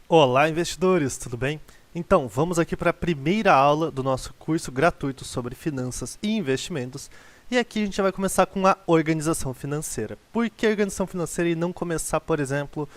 Olá, investidores, tudo bem? Então, vamos aqui para a primeira aula do nosso curso gratuito sobre finanças e investimentos. E aqui a gente vai começar com a organização financeira. Por que organização financeira e não começar, por exemplo,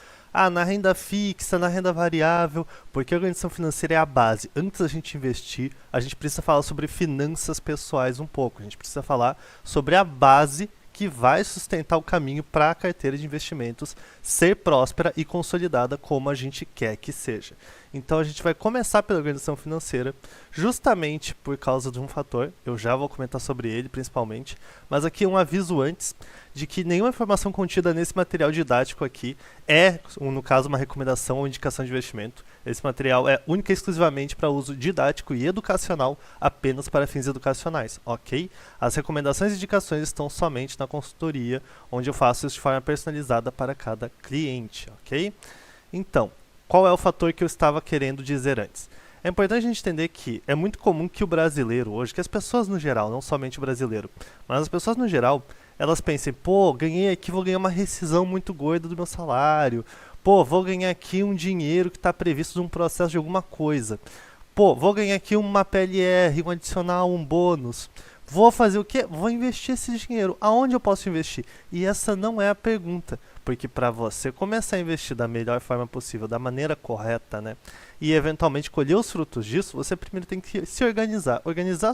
na renda fixa, na renda variável? Porque a organização financeira é a base. Antes da gente investir, a gente precisa falar sobre finanças pessoais um pouco. A gente precisa falar sobre a base que vai sustentar o caminho para a carteira de investimentos ser próspera e consolidada como a gente quer que seja. Então a gente vai começar pela organização financeira, justamente por causa de um fator, eu já vou comentar sobre ele principalmente, mas aqui um aviso antes de que nenhuma informação contida nesse material didático aqui é, no caso, uma recomendação ou indicação de investimento. Esse material é única e exclusivamente para uso didático e educacional, apenas para fins educacionais, ok? As recomendações e indicações estão somente na consultoria, onde eu faço isso de forma personalizada para cada cliente, ok? Então, qual é o fator que eu estava querendo dizer antes? É importante a gente entender que é muito comum que o brasileiro hoje, que as pessoas no geral, não somente o brasileiro, mas as pessoas no geral, elas pensem, pô, ganhei aqui, vou ganhar uma rescisão muito gorda do meu salário, pô, vou ganhar aqui um dinheiro que está previsto de um processo de alguma coisa, pô, vou ganhar aqui uma PLR, um adicional, um bônus, vou fazer o quê? Vou investir esse dinheiro. Aonde eu posso investir? E essa não é a pergunta, porque para você começar a investir da melhor forma possível, da maneira correta, né? E eventualmente colher os frutos disso, você primeiro tem que se organizar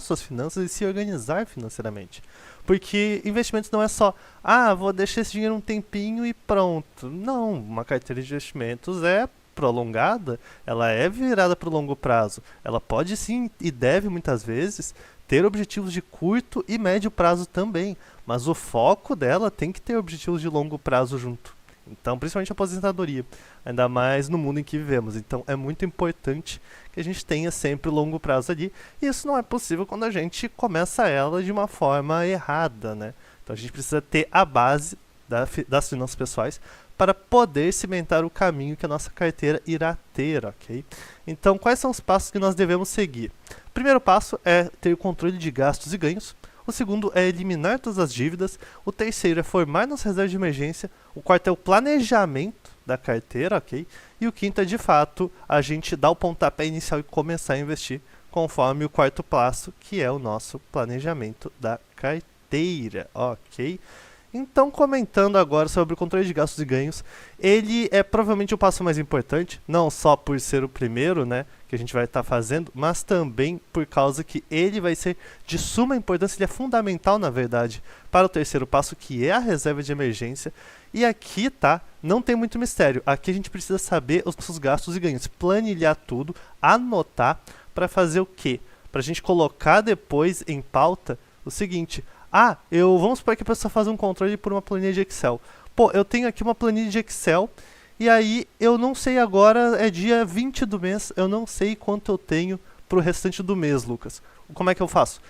suas finanças e se organizar financeiramente. Porque investimentos não é só, vou deixar esse dinheiro um tempinho e pronto. Não, uma carteira de investimentos é prolongada, ela é virada para o longo prazo. Ela pode sim e deve muitas vezes ter objetivos de curto e médio prazo também, mas o foco dela tem que ter objetivos de longo prazo junto. Então, principalmente a aposentadoria, ainda mais no mundo em que vivemos. Então, é muito importante que a gente tenha sempre o longo prazo ali, e isso não é possível quando a gente começa ela de uma forma errada, né? Então, a gente precisa ter a base das finanças pessoais para poder cimentar o caminho que a nossa carteira irá ter, ok? Então, quais são os passos que nós devemos seguir? O primeiro passo é ter o controle de gastos e ganhos. O segundo é eliminar todas as dívidas. O terceiro é formar nossa reserva de emergência. O quarto é o planejamento da carteira, ok? E o quinto é, de fato, a gente dar o pontapé inicial e começar a investir conforme o quarto passo, que é o nosso planejamento da carteira, ok? Então, comentando agora sobre o controle de gastos e ganhos, ele é provavelmente o passo mais importante, não só por ser o primeiro, né, que a gente vai estar fazendo, mas também por causa que ele vai ser de suma importância, ele é fundamental, na verdade, para o terceiro passo, que é a reserva de emergência. E aqui, não tem muito mistério. Aqui a gente precisa saber os nossos gastos e ganhos, planilhar tudo, anotar, para fazer o quê? Para a gente colocar depois em pauta o seguinte: vamos supor que a pessoa faz um controle por uma planilha de Excel. Pô, eu tenho aqui uma planilha de Excel e aí eu não sei agora, é dia 20 do mês, eu não sei quanto eu tenho pro restante do mês, Lucas. Como é que eu faço?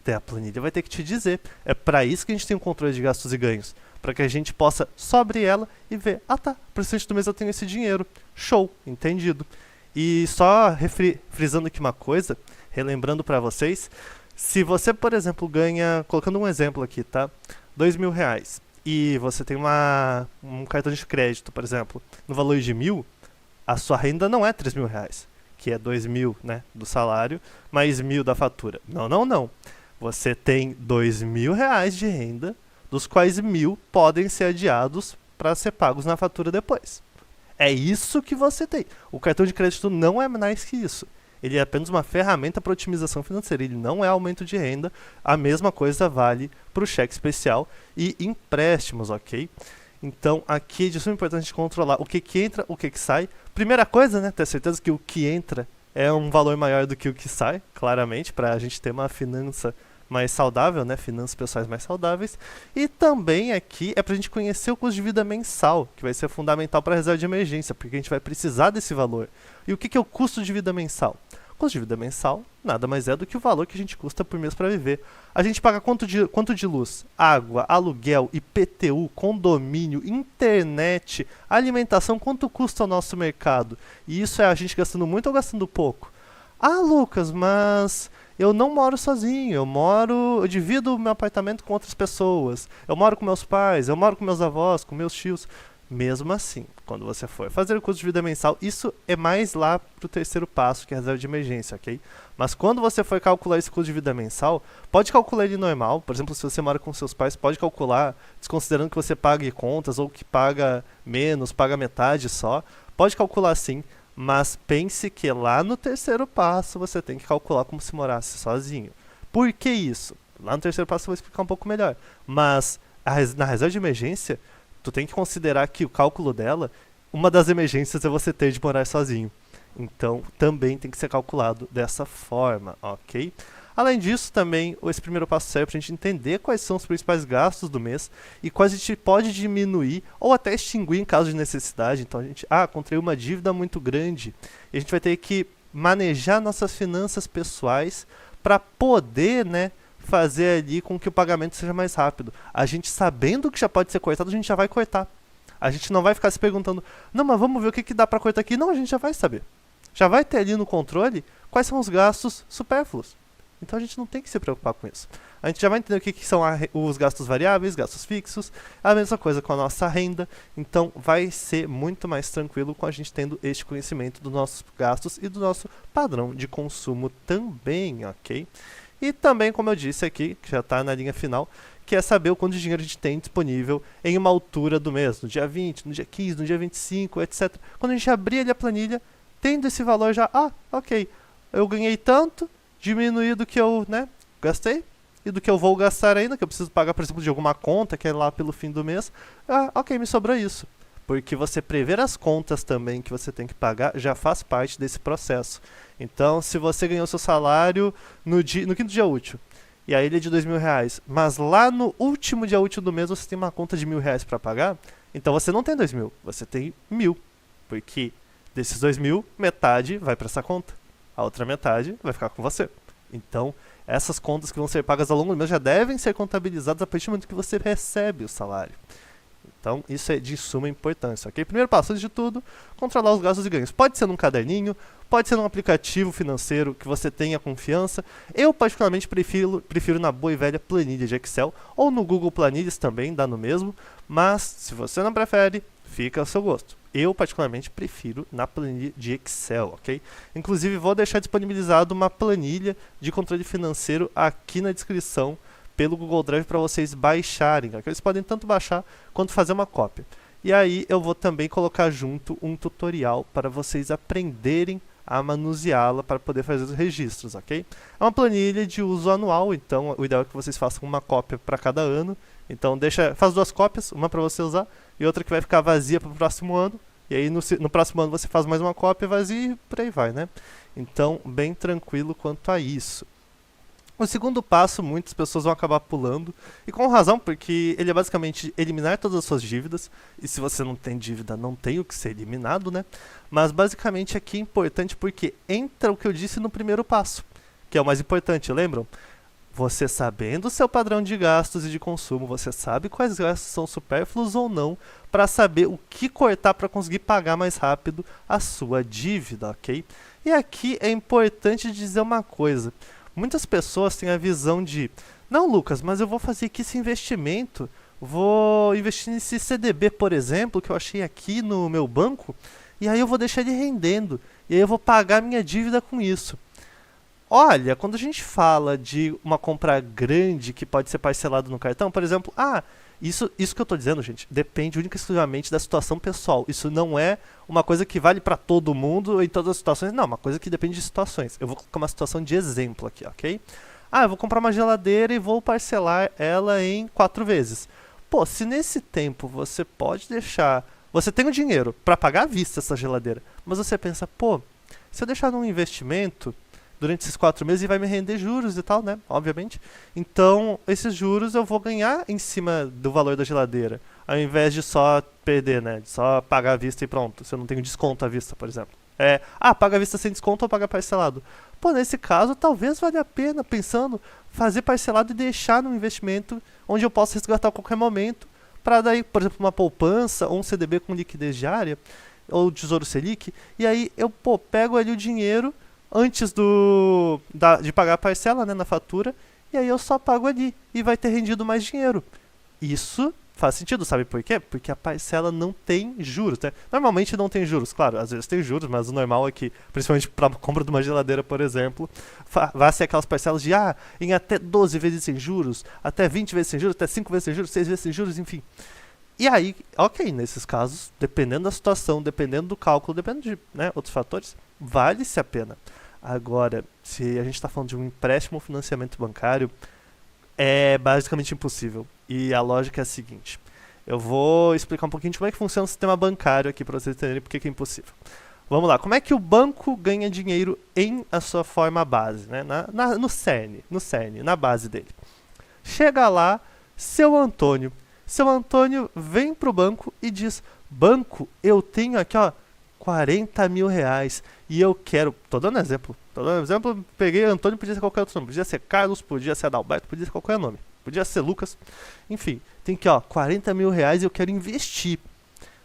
A planilha vai ter que te dizer. É para isso que a gente tem um controle de gastos e ganhos. Para que a gente possa só abrir ela e ver, pro restante do mês eu tenho esse dinheiro. Show, entendido. E só frisando aqui uma coisa, relembrando para vocês, se você, por exemplo, ganha, colocando um exemplo aqui, R$ 2.000, e você tem um cartão de crédito, por exemplo, no valor de 1.000, a sua renda não é R$ 3.000, que é 2.000, né, do salário, mais 1.000 da fatura. Não. Você tem R$ 2.000 de renda, dos quais 1.000 podem ser adiados para ser pagos na fatura depois. É isso que você tem. O cartão de crédito não é mais que isso. Ele é apenas uma ferramenta para otimização financeira, ele não é aumento de renda. A mesma coisa vale para o cheque especial e empréstimos, ok? Então, aqui é de suma importância controlar o que entra, o que sai. Primeira coisa, né, ter certeza que o que entra é um valor maior do que o que sai, claramente, para a gente ter uma finança mais saudável, né, finanças pessoais mais saudáveis. E também aqui é para a gente conhecer o custo de vida mensal, que vai ser fundamental para a reserva de emergência, porque a gente vai precisar desse valor. E o que é o custo de vida mensal? O custo de vida mensal nada mais é do que o valor que a gente custa por mês para viver. A gente paga quanto de luz? Água, aluguel, IPTU, condomínio, internet, alimentação, quanto custa o nosso mercado? E isso é a gente gastando muito ou gastando pouco? Lucas, mas eu não moro sozinho, eu divido o meu apartamento com outras pessoas, eu moro com meus pais, eu moro com meus avós, com meus tios. Mesmo assim, quando você for fazer o custo de vida mensal, isso é mais lá para o terceiro passo, que é a reserva de emergência, ok? Mas quando você for calcular esse custo de vida mensal, pode calcular ele normal. Por exemplo, se você mora com seus pais, pode calcular, desconsiderando que você pague contas ou que paga menos, paga metade só. Pode calcular sim, mas pense que lá no terceiro passo você tem que calcular como se morasse sozinho. Por que isso? Lá no terceiro passo eu vou explicar um pouco melhor. Mas na reserva de emergência, tu tem que considerar que o cálculo dela, uma das emergências é você ter de morar sozinho. Então, também tem que ser calculado dessa forma, ok? Além disso, também, esse primeiro passo serve para a gente entender quais são os principais gastos do mês e quais a gente pode diminuir ou até extinguir em caso de necessidade. Então, a gente, contraiu uma dívida muito grande e a gente vai ter que manejar nossas finanças pessoais para poder, né, fazer ali com que o pagamento seja mais rápido. A gente sabendo que já pode ser cortado, a gente já vai cortar. A gente não vai ficar se perguntando, não, mas vamos ver o que dá para cortar aqui. Não, a gente já vai saber. Já vai ter ali no controle quais são os gastos supérfluos. Então a gente não tem que se preocupar com isso. A gente já vai entender o que são os gastos variáveis, gastos fixos, a mesma coisa com a nossa renda. Então vai ser muito mais tranquilo com a gente tendo este conhecimento dos nossos gastos e do nosso padrão de consumo também, ok? E também, como eu disse aqui, que já está na linha final, que é saber o quanto de dinheiro a gente tem disponível em uma altura do mês, no dia 20, no dia 15, no dia 25, etc. Quando a gente abrir ali a planilha, tendo esse valor já, ok, eu ganhei tanto, diminuí do que eu, né, gastei, e do que eu vou gastar ainda, que eu preciso pagar, por exemplo, de alguma conta, que é lá pelo fim do mês, ok, me sobrou isso. Porque você prever as contas também que você tem que pagar já faz parte desse processo. Então, se você ganhou seu salário no quinto dia útil, e aí ele é de R$2.000, mas lá no último dia útil do mês você tem uma conta de R$1.000 para pagar, então você não tem 2.000, você tem 1.000. Porque desses 2.000, metade vai para essa conta. A outra metade vai ficar com você. Então, essas contas que vão ser pagas ao longo do mês já devem ser contabilizadas a partir do momento que você recebe o salário. Então, isso é de suma importância, ok? Primeiro passo, antes de tudo, controlar os gastos e ganhos. Pode ser num caderninho, pode ser num aplicativo financeiro que você tenha confiança. Eu, particularmente, prefiro na boa e velha planilha de Excel, ou no Google Planilhas também, dá no mesmo. Mas, se você não prefere, fica ao seu gosto. Eu, particularmente, prefiro na planilha de Excel, ok? Inclusive, vou deixar disponibilizado uma planilha de controle financeiro aqui na descrição, pelo Google Drive para vocês baixarem. Aqui eles podem tanto baixar quanto fazer uma cópia. E aí eu vou também colocar junto um tutorial para vocês aprenderem a manuseá-la para poder fazer os registros, ok? É uma planilha de uso anual, então o ideal é que vocês façam uma cópia para cada ano. Então faz 2 cópias, uma para você usar e outra que vai ficar vazia para o próximo ano. E aí no próximo ano você faz mais uma cópia vazia e por aí vai, né? Então, bem tranquilo quanto a isso. O segundo passo, muitas pessoas vão acabar pulando, e com razão, porque ele é basicamente eliminar todas as suas dívidas, e se você não tem dívida, não tem o que ser eliminado, né? Mas basicamente aqui é importante porque entra o que eu disse no primeiro passo, que é o mais importante, lembram? Você sabendo o seu padrão de gastos e de consumo, você sabe quais gastos são supérfluos ou não, para saber o que cortar para conseguir pagar mais rápido a sua dívida, ok? E aqui é importante dizer uma coisa. Muitas pessoas têm a visão de, não, Lucas, mas eu vou fazer aqui esse investimento, vou investir nesse CDB, por exemplo, que eu achei aqui no meu banco, e aí eu vou deixar ele rendendo, e aí eu vou pagar minha dívida com isso. Olha, quando a gente fala de uma compra grande que pode ser parcelado no cartão, por exemplo, isso que eu estou dizendo, gente, depende única e exclusivamente da situação pessoal. Isso não é uma coisa que vale para todo mundo em todas as situações. Não, uma coisa que depende de situações. Eu vou colocar uma situação de exemplo aqui, ok? Eu vou comprar uma geladeira e vou parcelar ela em 4 vezes. Pô, se nesse tempo você pode deixar... Você tem o dinheiro para pagar à vista essa geladeira, mas você pensa, pô, se eu deixar num investimento durante esses 4 meses vai me render juros e tal, né? Obviamente. Então, esses juros eu vou ganhar em cima do valor da geladeira, ao invés de só perder, né? De só pagar à vista e pronto. Se eu não tenho desconto à vista, por exemplo. Paga à vista sem desconto ou paga parcelado? Pô, nesse caso, talvez valha a pena, pensando, fazer parcelado e deixar no investimento onde eu posso resgatar a qualquer momento, para daí, por exemplo, uma poupança ou um CDB com liquidez diária, ou Tesouro Selic, e aí eu, pego ali o dinheiro antes de pagar a parcela, né, na fatura, e aí eu só pago ali, e vai ter rendido mais dinheiro. Isso faz sentido, sabe por quê? Porque a parcela não tem juros, né? Normalmente não tem juros, claro, às vezes tem juros, mas o normal é que, principalmente para a compra de uma geladeira, por exemplo, vai ser aquelas parcelas de, em até 12 vezes sem juros, até 20 vezes sem juros, até 5 vezes sem juros, 6 vezes sem juros, enfim. E aí, ok, nesses casos, dependendo da situação, dependendo do cálculo, dependendo de outros fatores, vale-se a pena. Agora, se a gente está falando de um empréstimo ou financiamento bancário, é basicamente impossível. E a lógica é a seguinte. Eu vou explicar um pouquinho de como é que funciona o sistema bancário aqui para vocês entenderem porque que é impossível. Vamos lá, como é que o banco ganha dinheiro em a sua forma base, né? No CERN, na base dele. Chega lá, seu Antônio. Seu Antônio vem pro banco e diz, banco, eu tenho aqui, 40 mil reais e eu quero... Tô dando exemplo, peguei Antônio, podia ser qualquer outro nome. Podia ser Carlos, podia ser Adalberto, podia ser qualquer nome. Podia ser Lucas. Enfim, tem aqui, 40 mil reais e eu quero investir.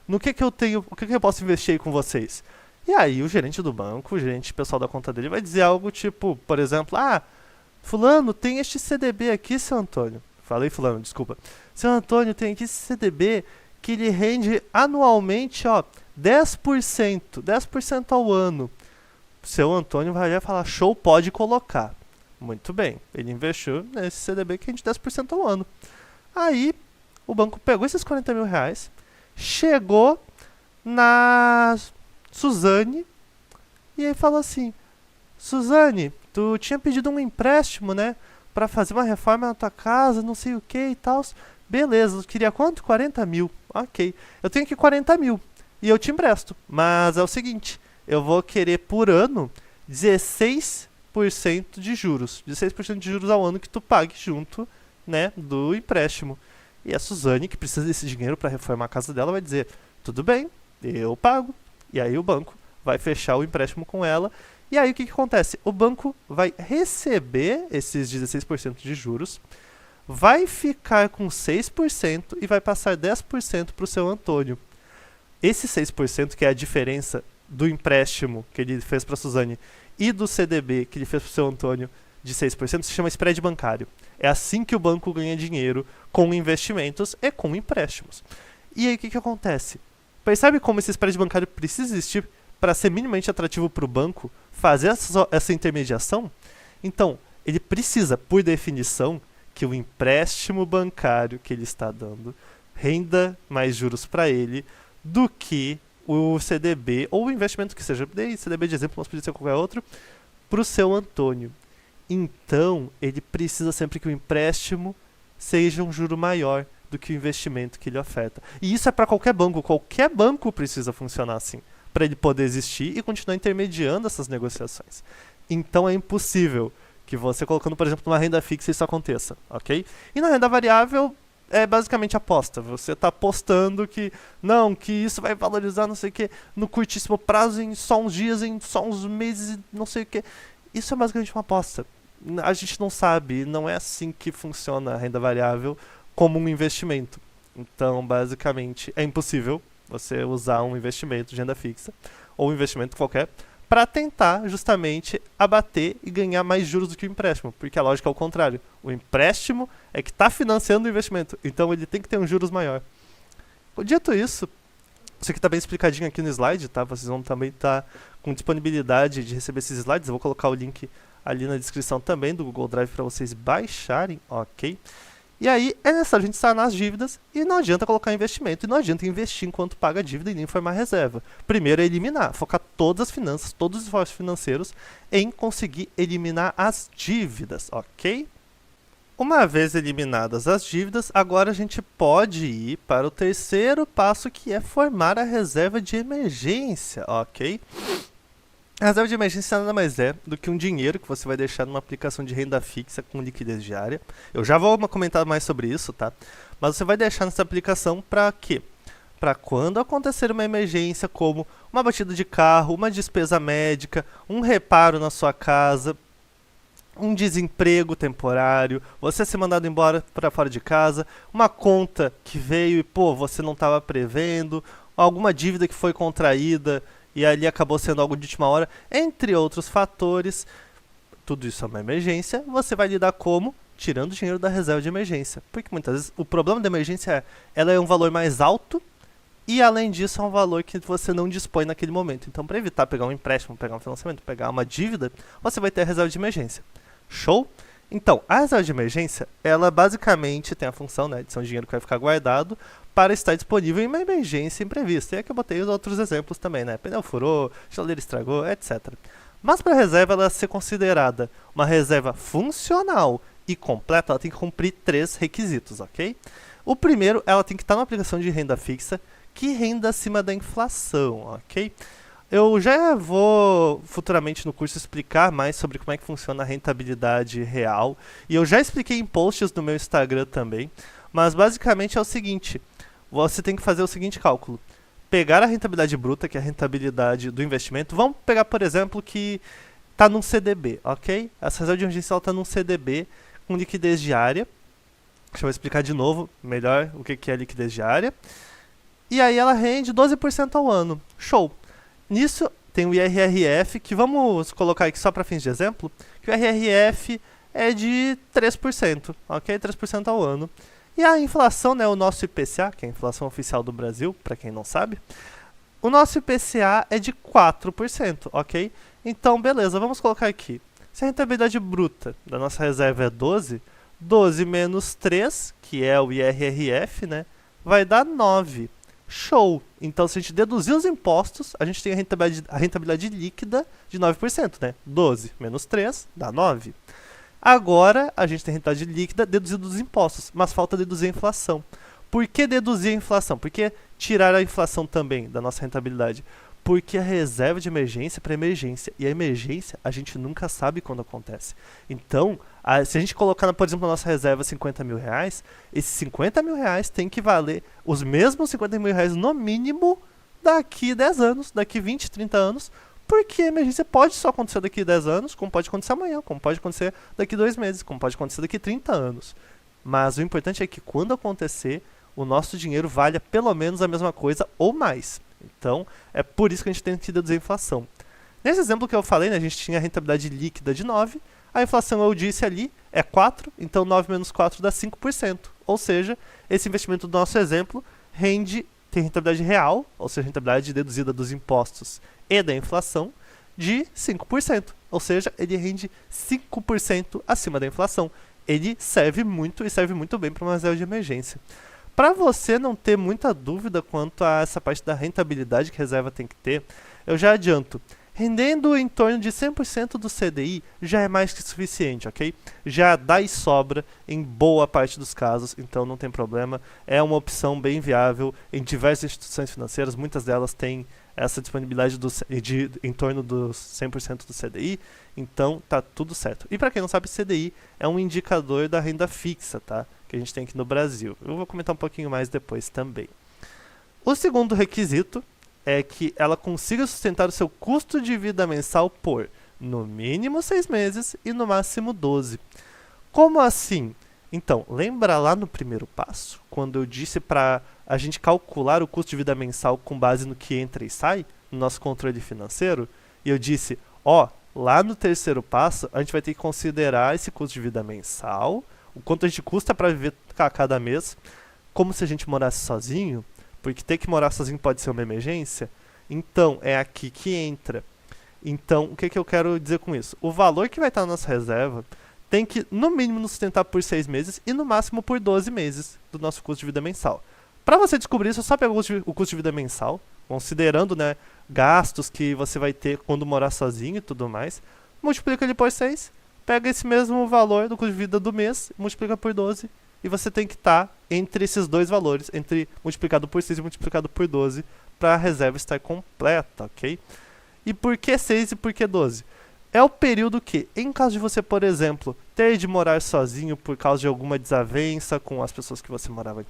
No que eu tenho... O que eu posso investir aí com vocês? E aí o gerente do banco, o gerente pessoal da conta dele vai dizer algo tipo, por exemplo, fulano, tem este CDB aqui, seu Antônio. Falei fulano, desculpa. Seu Antônio, tem aqui esse CDB que ele rende anualmente, 10% ao ano. Seu Antônio vai falar, show, pode colocar. Muito bem, ele investiu nesse CDB que rende 10% ao ano. Aí, o banco pegou esses 40 mil reais, chegou na Suzane e aí falou assim, Suzane, tu tinha pedido um empréstimo, né, pra fazer uma reforma na tua casa, não sei o que e tal. Beleza, eu queria quanto? 40 mil. Ok, eu tenho aqui 40 mil e eu te empresto, mas é o seguinte, eu vou querer por ano 16% de juros, 16% de juros ao ano que tu pague junto, né, do empréstimo. E a Suzane, que precisa desse dinheiro para reformar a casa dela, vai dizer, tudo bem, eu pago. E aí o banco vai fechar o empréstimo com ela. E aí o que acontece? O banco vai receber esses 16% de juros, vai ficar com 6% e vai passar 10% para o seu Antônio. Esse 6%, que é a diferença do empréstimo que ele fez para a Suzane e do CDB que ele fez para o seu Antônio de 6%, se chama spread bancário. É assim que o banco ganha dinheiro com investimentos e com empréstimos. E aí o que acontece? Percebe como esse spread bancário precisa existir para ser minimamente atrativo para o banco fazer essa intermediação? Então, ele precisa, por definição, que o empréstimo bancário que ele está dando renda mais juros para ele do que o CDB ou o investimento que seja. Dei CDB de exemplo, mas podia ser qualquer outro, para o seu Antônio. Então, ele precisa sempre que o empréstimo seja um juro maior do que o investimento que ele oferta. E isso é para qualquer banco precisa funcionar assim, para ele poder existir e continuar intermediando essas negociações. Então é impossível que você colocando, por exemplo, numa renda fixa isso aconteça, ok? E na renda variável é basicamente aposta. Você está apostando que isso vai valorizar não sei o que no curtíssimo prazo, em só uns dias, em só uns meses, não sei o que. Isso é basicamente uma aposta. A gente não sabe, não é assim que funciona a renda variável como um investimento. Então, basicamente, é impossível você usar um investimento de renda fixa ou um investimento qualquer para tentar justamente abater e ganhar mais juros do que o empréstimo, porque a lógica é o contrário. O empréstimo é que está financiando o investimento, então ele tem que ter um juros maior. Dito isso aqui está bem explicadinho aqui no slide, tá? Vocês vão também estar com disponibilidade de receber esses slides, eu vou colocar o link ali na descrição também do Google Drive para vocês baixarem, ok? E aí é necessário a gente sanar as dívidas e não adianta colocar investimento, e não adianta investir enquanto paga a dívida e nem formar reserva. Primeiro é eliminar, focar todas as finanças, todos os esforços financeiros em conseguir eliminar as dívidas, ok? Uma vez eliminadas as dívidas, agora a gente pode ir para o terceiro passo, que é formar a reserva de emergência, ok? A reserva de emergência nada mais é do que um dinheiro que você vai deixar numa aplicação de renda fixa com liquidez diária. Eu já vou comentar mais sobre isso, tá? Mas você vai deixar nessa aplicação para quê? Para quando acontecer uma emergência, como uma batida de carro, uma despesa médica, um reparo na sua casa, um desemprego temporário, você ser mandado embora para fora de casa, uma conta que veio e você não estava prevendo, alguma dívida que foi contraída e ali acabou sendo algo de última hora, entre outros fatores. Tudo isso é uma emergência, você vai lidar como? tirando dinheiro da reserva de emergência. Porque muitas vezes o problema da emergência é ela é um valor mais alto e, além disso, é um valor que você não dispõe naquele momento. Então, para evitar pegar um empréstimo, pegar um financiamento, pegar uma dívida, você vai ter a reserva de emergência. Show? Então, a reserva de emergência, ela basicamente tem a função, né, de ser um dinheiro que vai ficar guardado para estar disponível em uma emergência imprevista. E aqui eu botei os outros exemplos também, né? Pneu furou, geladeira estragou, etc. Mas para a reserva ela ser considerada uma reserva funcional e completa, ela tem que cumprir 3 requisitos, ok? O primeiro, ela tem que estar numa aplicação de renda fixa que renda acima da inflação, ok? Eu já vou futuramente no curso explicar mais sobre como é que funciona a rentabilidade real, e eu já expliquei em posts no meu Instagram também, mas basicamente é o seguinte, você tem que fazer o seguinte cálculo: pegar a rentabilidade bruta, que é a rentabilidade do investimento, vamos pegar, por exemplo, que está num CDB, ok? Essa reserva de emergência está num CDB com liquidez diária. Deixa eu explicar de novo melhor o que é liquidez diária. E aí ela rende 12% ao ano. Show! Nisso tem o IRRF, que vamos colocar aqui só para fins de exemplo, que o IRRF é de 3%, ok? 3% ao ano. E a inflação, né, o nosso IPCA, que é a inflação oficial do Brasil, para quem não sabe, o nosso IPCA é de 4%, ok? Então, beleza, vamos colocar aqui. Se a rentabilidade bruta da nossa reserva é 12, 12 menos 3, que é o IRRF, né, vai dar 9. Show! Então, se a gente deduzir os impostos, a gente tem a rentabilidade líquida de 9%, né? 12 menos 3 dá 9. Agora, a gente tem a rentabilidade líquida deduzida dos impostos, mas falta deduzir a inflação. Por que deduzir a inflação? Por que tirar a inflação também da nossa rentabilidade? Porque a reserva de emergência é para emergência, e a emergência a gente nunca sabe quando acontece. Então, se a gente colocar, por exemplo, na nossa reserva 50 mil reais, esses 50 mil reais tem que valer os mesmos 50 mil reais no mínimo daqui 10 anos, daqui 20, 30 anos, porque a emergência pode só acontecer daqui 10 anos, como pode acontecer amanhã, como pode acontecer daqui 2 meses, como pode acontecer daqui 30 anos. Mas o importante é que quando acontecer, o nosso dinheiro valha pelo menos a mesma coisa ou mais. Então, é por isso que a gente tem que deduzir a inflação. Nesse exemplo que eu falei, né, a gente tinha a rentabilidade líquida de 9, a inflação eu disse ali é 4, então 9 menos 4 dá 5%. Ou seja, esse investimento do nosso exemplo tem rentabilidade real, ou seja, rentabilidade deduzida dos impostos e da inflação, de 5%. Ou seja, ele rende 5% acima da inflação. Ele serve muito e serve muito bem para uma reserva de emergência. Para você não ter muita dúvida quanto a essa parte da rentabilidade que a reserva tem que ter, eu já adianto. Rendendo em torno de 100% do CDI já é mais que suficiente, ok? Já dá e sobra em boa parte dos casos, então não tem problema. É uma opção bem viável em diversas instituições financeiras, muitas delas têm essa disponibilidade em torno dos 100% do CDI, então tá tudo certo. E para quem não sabe, CDI é um indicador da renda fixa, tá? Que a gente tem aqui no Brasil. Eu vou comentar um pouquinho mais depois também. O segundo requisito é que ela consiga sustentar o seu custo de vida mensal por, no mínimo, 6 meses e no máximo 12. Como assim? Então, lembra lá no primeiro passo, quando eu disse para a gente calcular o custo de vida mensal com base no que entra e sai, no nosso controle financeiro? E eu disse, lá no terceiro passo, a gente vai ter que considerar esse custo de vida mensal, o quanto a gente custa para viver a cada mês, como se a gente morasse sozinho, porque ter que morar sozinho pode ser uma emergência. Então, é aqui que entra. Então, o que eu quero dizer com isso? O valor que vai estar na nossa reserva tem que, no mínimo, nos sustentar por 6 meses e, no máximo, por 12 meses do nosso custo de vida mensal. Para você descobrir isso, é só pegar o custo de vida mensal, considerando, né, gastos que você vai ter quando morar sozinho e tudo mais, multiplica ele por 6, pega esse mesmo valor do custo de vida do mês, multiplica por 12, e você tem que estar entre esses dois valores, entre multiplicado por 6 e multiplicado por 12, para a reserva estar completa, ok? E por que 6 e por que 12? É o período que, em caso de você, por exemplo, ter de morar sozinho por causa de alguma desavença com as pessoas que você morava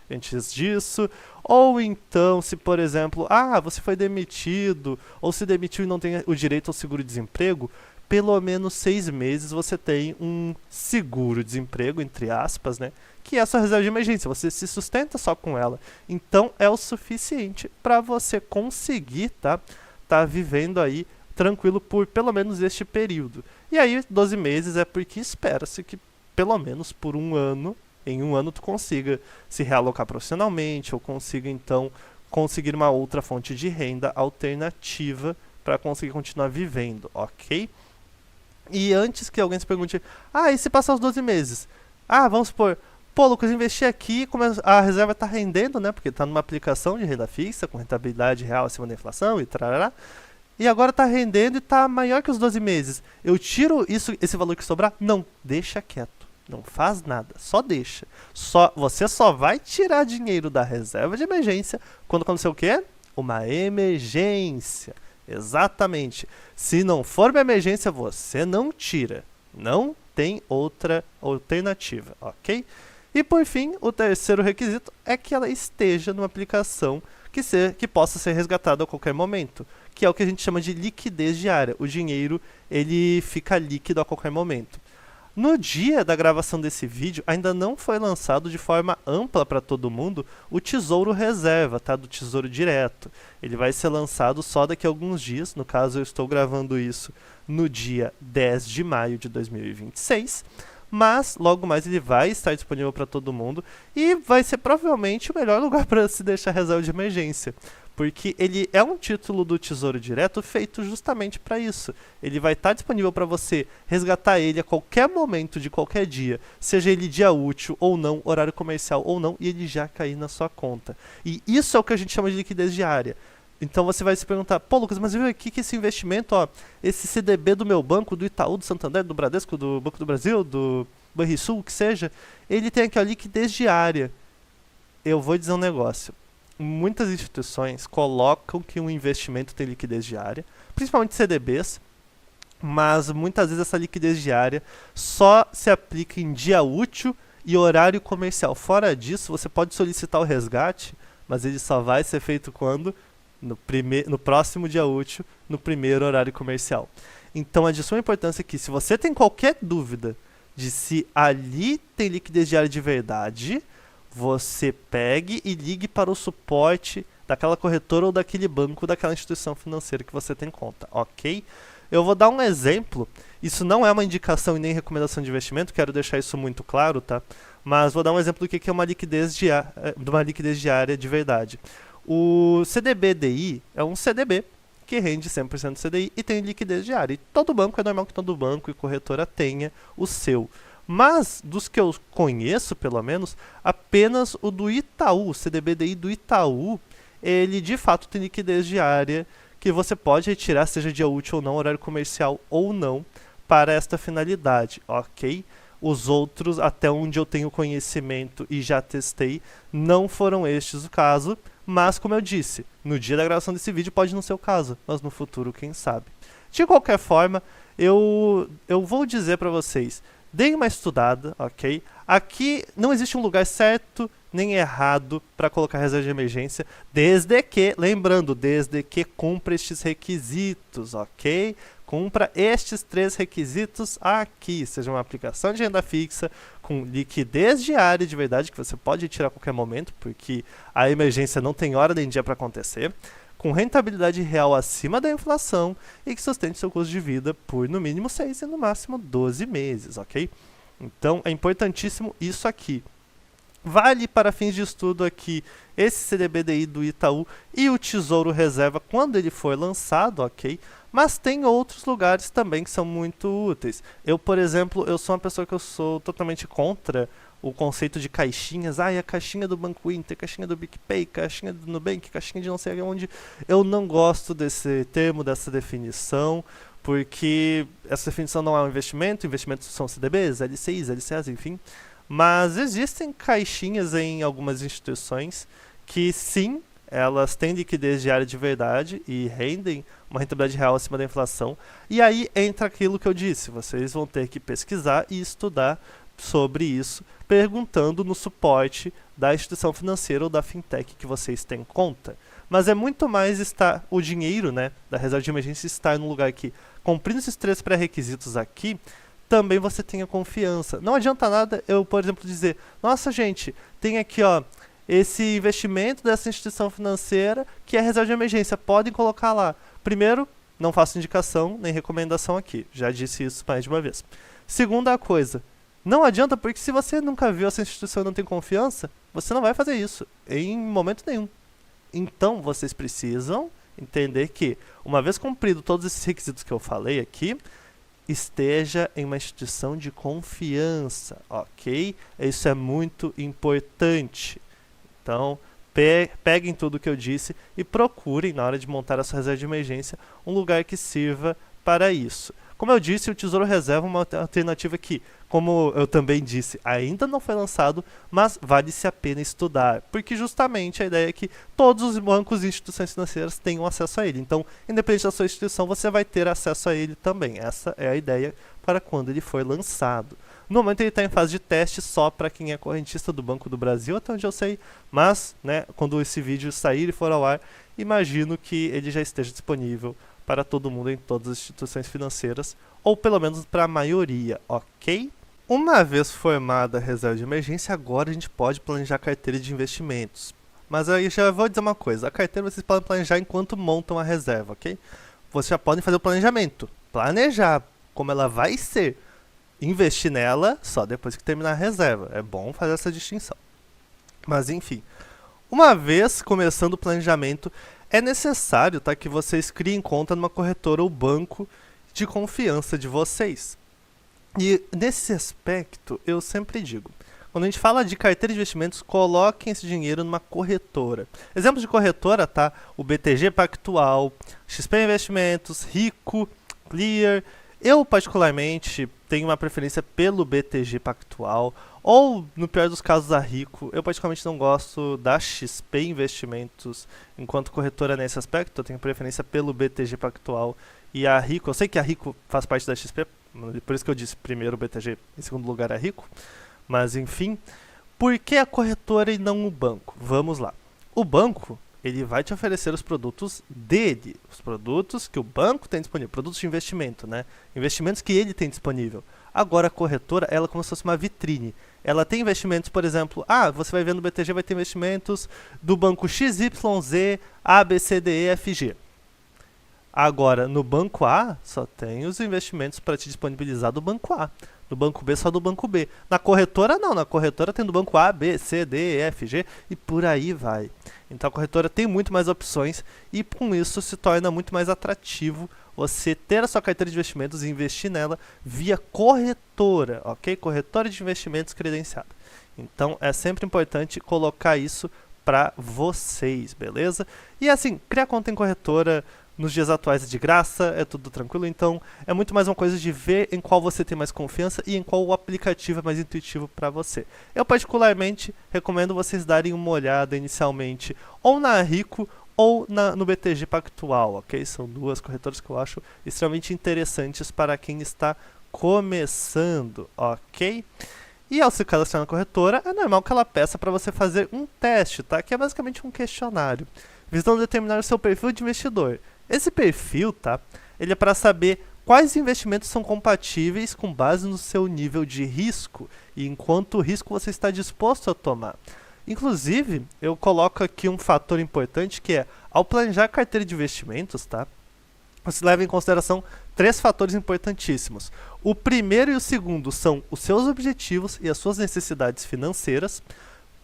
antes disso, ou então, se, por exemplo, você foi demitido, ou se demitiu e não tem o direito ao seguro-desemprego, pelo menos 6 meses você tem um seguro-desemprego, entre aspas, né? Que é a sua reserva de emergência, você se sustenta só com ela. Então, é o suficiente para você conseguir, tá vivendo aí tranquilo por pelo menos este período. E aí, 12 meses é porque espera-se que pelo menos por um ano, em um ano tu consiga se realocar profissionalmente ou consiga então conseguir uma outra fonte de renda alternativa para conseguir continuar vivendo, ok? E antes que alguém se pergunte, e se passar os 12 meses? Vamos supor, pô, Lucas, investi aqui, a reserva está rendendo, né? Porque está numa aplicação de renda fixa, com rentabilidade real acima da inflação e trará. E agora está rendendo e está maior que os 12 meses. Eu tiro esse valor que sobrar? Não, deixa quieto. Não faz nada, só deixa. Você só vai tirar dinheiro da reserva de emergência quando acontecer o quê? Uma emergência. Exatamente. Se não for uma emergência, você não tira. Não tem outra alternativa, ok? E por fim, o terceiro requisito é que ela esteja numa aplicação que possa ser resgatada a qualquer momento, que é o que a gente chama de liquidez diária. O dinheiro, ele fica líquido a qualquer momento. No dia da gravação desse vídeo, ainda não foi lançado de forma ampla para todo mundo o Tesouro Reserva, tá? Do Tesouro Direto. Ele vai ser lançado só daqui a alguns dias, no caso eu estou gravando isso no dia 10 de maio de 2026, mas logo mais ele vai estar disponível para todo mundo e vai ser provavelmente o melhor lugar para se deixar reserva de emergência. Porque ele é um título do Tesouro Direto feito justamente para isso. Ele vai estar disponível para você resgatar ele a qualquer momento de qualquer dia, seja ele dia útil ou não, horário comercial ou não, e ele já cair na sua conta. E isso é o que a gente chama de liquidez diária. Então você vai se perguntar, pô, Lucas, mas viu aqui que esse investimento, esse CDB do meu banco, do Itaú, do Santander, do Bradesco, do Banco do Brasil, do Banrisul, o que seja, ele tem aqui a liquidez diária. Eu vou dizer um negócio. Muitas instituições colocam que um investimento tem liquidez diária, principalmente CDBs, mas muitas vezes essa liquidez diária só se aplica em dia útil e horário comercial. Fora disso, você pode solicitar o resgate, mas ele só vai ser feito quando? No próximo dia útil, no primeiro horário comercial. Então é de suma importância que, se você tem qualquer dúvida de se ali tem liquidez diária de verdade, você pegue e ligue para o suporte daquela corretora ou daquele banco, daquela instituição financeira que você tem conta, ok? Eu vou dar um exemplo, isso não é uma indicação e nem recomendação de investimento, quero deixar isso muito claro, tá? Mas vou dar um exemplo do que é uma liquidez diária de verdade. O CDB-DI é um CDB que rende 100% do CDI e tem liquidez diária. E todo banco, é normal que todo banco e corretora tenha o seu. Mas, dos que eu conheço, pelo menos, apenas o do Itaú, o CDB-DI do Itaú, ele de fato tem liquidez diária que você pode retirar, seja dia útil ou não, horário comercial ou não, para esta finalidade, ok? Os outros, até onde eu tenho conhecimento e já testei, não foram estes o caso, mas como eu disse, no dia da gravação desse vídeo pode não ser o caso, mas no futuro quem sabe. De qualquer forma, eu vou dizer para vocês, deem uma estudada, ok? Aqui não existe um lugar certo nem errado para colocar reserva de emergência, desde que, lembrando, desde que cumpra estes requisitos, ok? Cumpra estes 3 requisitos aqui, seja uma aplicação de renda fixa, com liquidez diária de verdade, que você pode retirar a qualquer momento, porque a emergência não tem hora nem dia para acontecer, com rentabilidade real acima da inflação e que sustente seu custo de vida por no mínimo 6 e no máximo 12 meses, ok? Então é importantíssimo isso aqui. Vale para fins de estudo aqui esse CDB-DI do Itaú e o Tesouro Reserva quando ele for lançado, ok? Mas tem outros lugares também que são muito úteis. Eu, por exemplo, eu sou uma pessoa que eu sou totalmente contra o conceito de caixinhas. A caixinha do Banco Inter, caixinha do BigPay, caixinha do Nubank, caixinha de não sei onde. Eu não gosto desse termo, dessa definição, porque essa definição não é um investimento. Investimentos são CDBs, LCIs, LCAs, enfim. Mas existem caixinhas em algumas instituições que sim, elas têm liquidez diária de verdade e rendem uma rentabilidade real acima da inflação. E aí entra aquilo que eu disse, vocês vão ter que pesquisar e estudar sobre isso, perguntando no suporte da instituição financeira ou da fintech que vocês têm conta. Mas é muito mais estar o dinheiro, né, da reserva de emergência estar no lugar que, cumprindo esses 3 pré-requisitos aqui, também você tenha confiança. Não adianta nada eu, por exemplo, dizer, nossa gente, tem aqui esse investimento dessa instituição financeira que é reserva de emergência, podem colocar lá. Primeiro, não faço indicação nem recomendação aqui, já disse isso mais de uma vez. Segunda coisa, Não adianta, porque se você nunca viu essa instituição e não tem confiança, você não vai fazer isso em momento nenhum. Então, vocês precisam entender que, uma vez cumprido todos esses requisitos que eu falei aqui, esteja em uma instituição de confiança, ok? Isso é muito importante. Então, peguem tudo que eu disse e procurem, na hora de montar a sua reserva de emergência, um lugar que sirva para isso. Como eu disse, o Tesouro Reserva é uma alternativa que, como eu também disse, ainda não foi lançado, mas vale-se a pena estudar, porque justamente a ideia é que todos os bancos e instituições financeiras tenham acesso a ele. Então, independente da sua instituição, você vai ter acesso a ele também. Essa é a ideia para quando ele for lançado. No momento ele está em fase de teste só para quem é correntista do Banco do Brasil, até onde eu sei, mas, né, quando esse vídeo sair e for ao ar, imagino que ele já esteja disponível para todo mundo em todas as instituições financeiras, ou pelo menos para a maioria, ok? Uma vez formada a reserva de emergência, agora a gente pode planejar a carteira de investimentos. Mas aí já vou dizer uma coisa, a carteira vocês podem planejar enquanto montam a reserva, ok? Vocês já podem fazer o planejamento, planejar como ela vai ser, investir nela só depois que terminar a reserva. É bom fazer essa distinção. Mas enfim, uma vez começando o planejamento, é necessário, tá, que vocês criem conta numa corretora ou banco de confiança de vocês. E nesse aspecto, eu sempre digo, quando a gente fala de carteira de investimentos, coloquem esse dinheiro numa corretora. Exemplos de corretora, tá? O BTG Pactual, XP Investimentos, Rico, Clear. Eu, particularmente, tenho uma preferência pelo BTG Pactual, ou, no pior dos casos, a Rico. Eu, particularmente, não gosto da XP Investimentos enquanto corretora nesse aspecto. Eu tenho preferência pelo BTG Pactual e a Rico. Eu sei que a Rico faz parte da XP, por isso que eu disse primeiro o BTG, em segundo lugar a Rico. Mas, enfim, por que a corretora e não o banco? Vamos lá. O banco, ele vai te oferecer os produtos dele, os produtos que o banco tem disponível, produtos de investimento, né? Investimentos que ele tem disponível. Agora a corretora, ela é como se fosse uma vitrine. Ela tem investimentos, por exemplo, você vai ver no BTG, vai ter investimentos do banco XYZ, ABCDEFG. Agora, no banco A, só tem os investimentos para te disponibilizar do banco A. No banco B, só do banco B. Na corretora, não. Na corretora tem do banco A, B, C, D, E, F, G e por aí vai. Então, a corretora tem muito mais opções e, com isso, se torna muito mais atrativo você ter a sua carteira de investimentos e investir nela via corretora, ok? Corretora de investimentos credenciada. Então, é sempre importante colocar isso para vocês, beleza? E, assim, criar conta em corretora nos dias atuais é de graça, é tudo tranquilo, então é muito mais uma coisa de ver em qual você tem mais confiança e em qual o aplicativo é mais intuitivo para você. Eu particularmente recomendo vocês darem uma olhada inicialmente ou na Rico ou no BTG Pactual, ok? São duas corretoras que eu acho extremamente interessantes para quem está começando, ok? E ao se cadastrar na corretora, é normal que ela peça para você fazer um teste, tá? Que é basicamente um questionário, visando determinar o seu perfil de investidor. Esse perfil, tá? Ele é para saber quais investimentos são compatíveis com base no seu nível de risco e em quanto risco você está disposto a tomar. Inclusive, eu coloco aqui um fator importante que é, ao planejar a carteira de investimentos, tá? Você leva em consideração 3 fatores importantíssimos. O primeiro e o segundo são os seus objetivos e as suas necessidades financeiras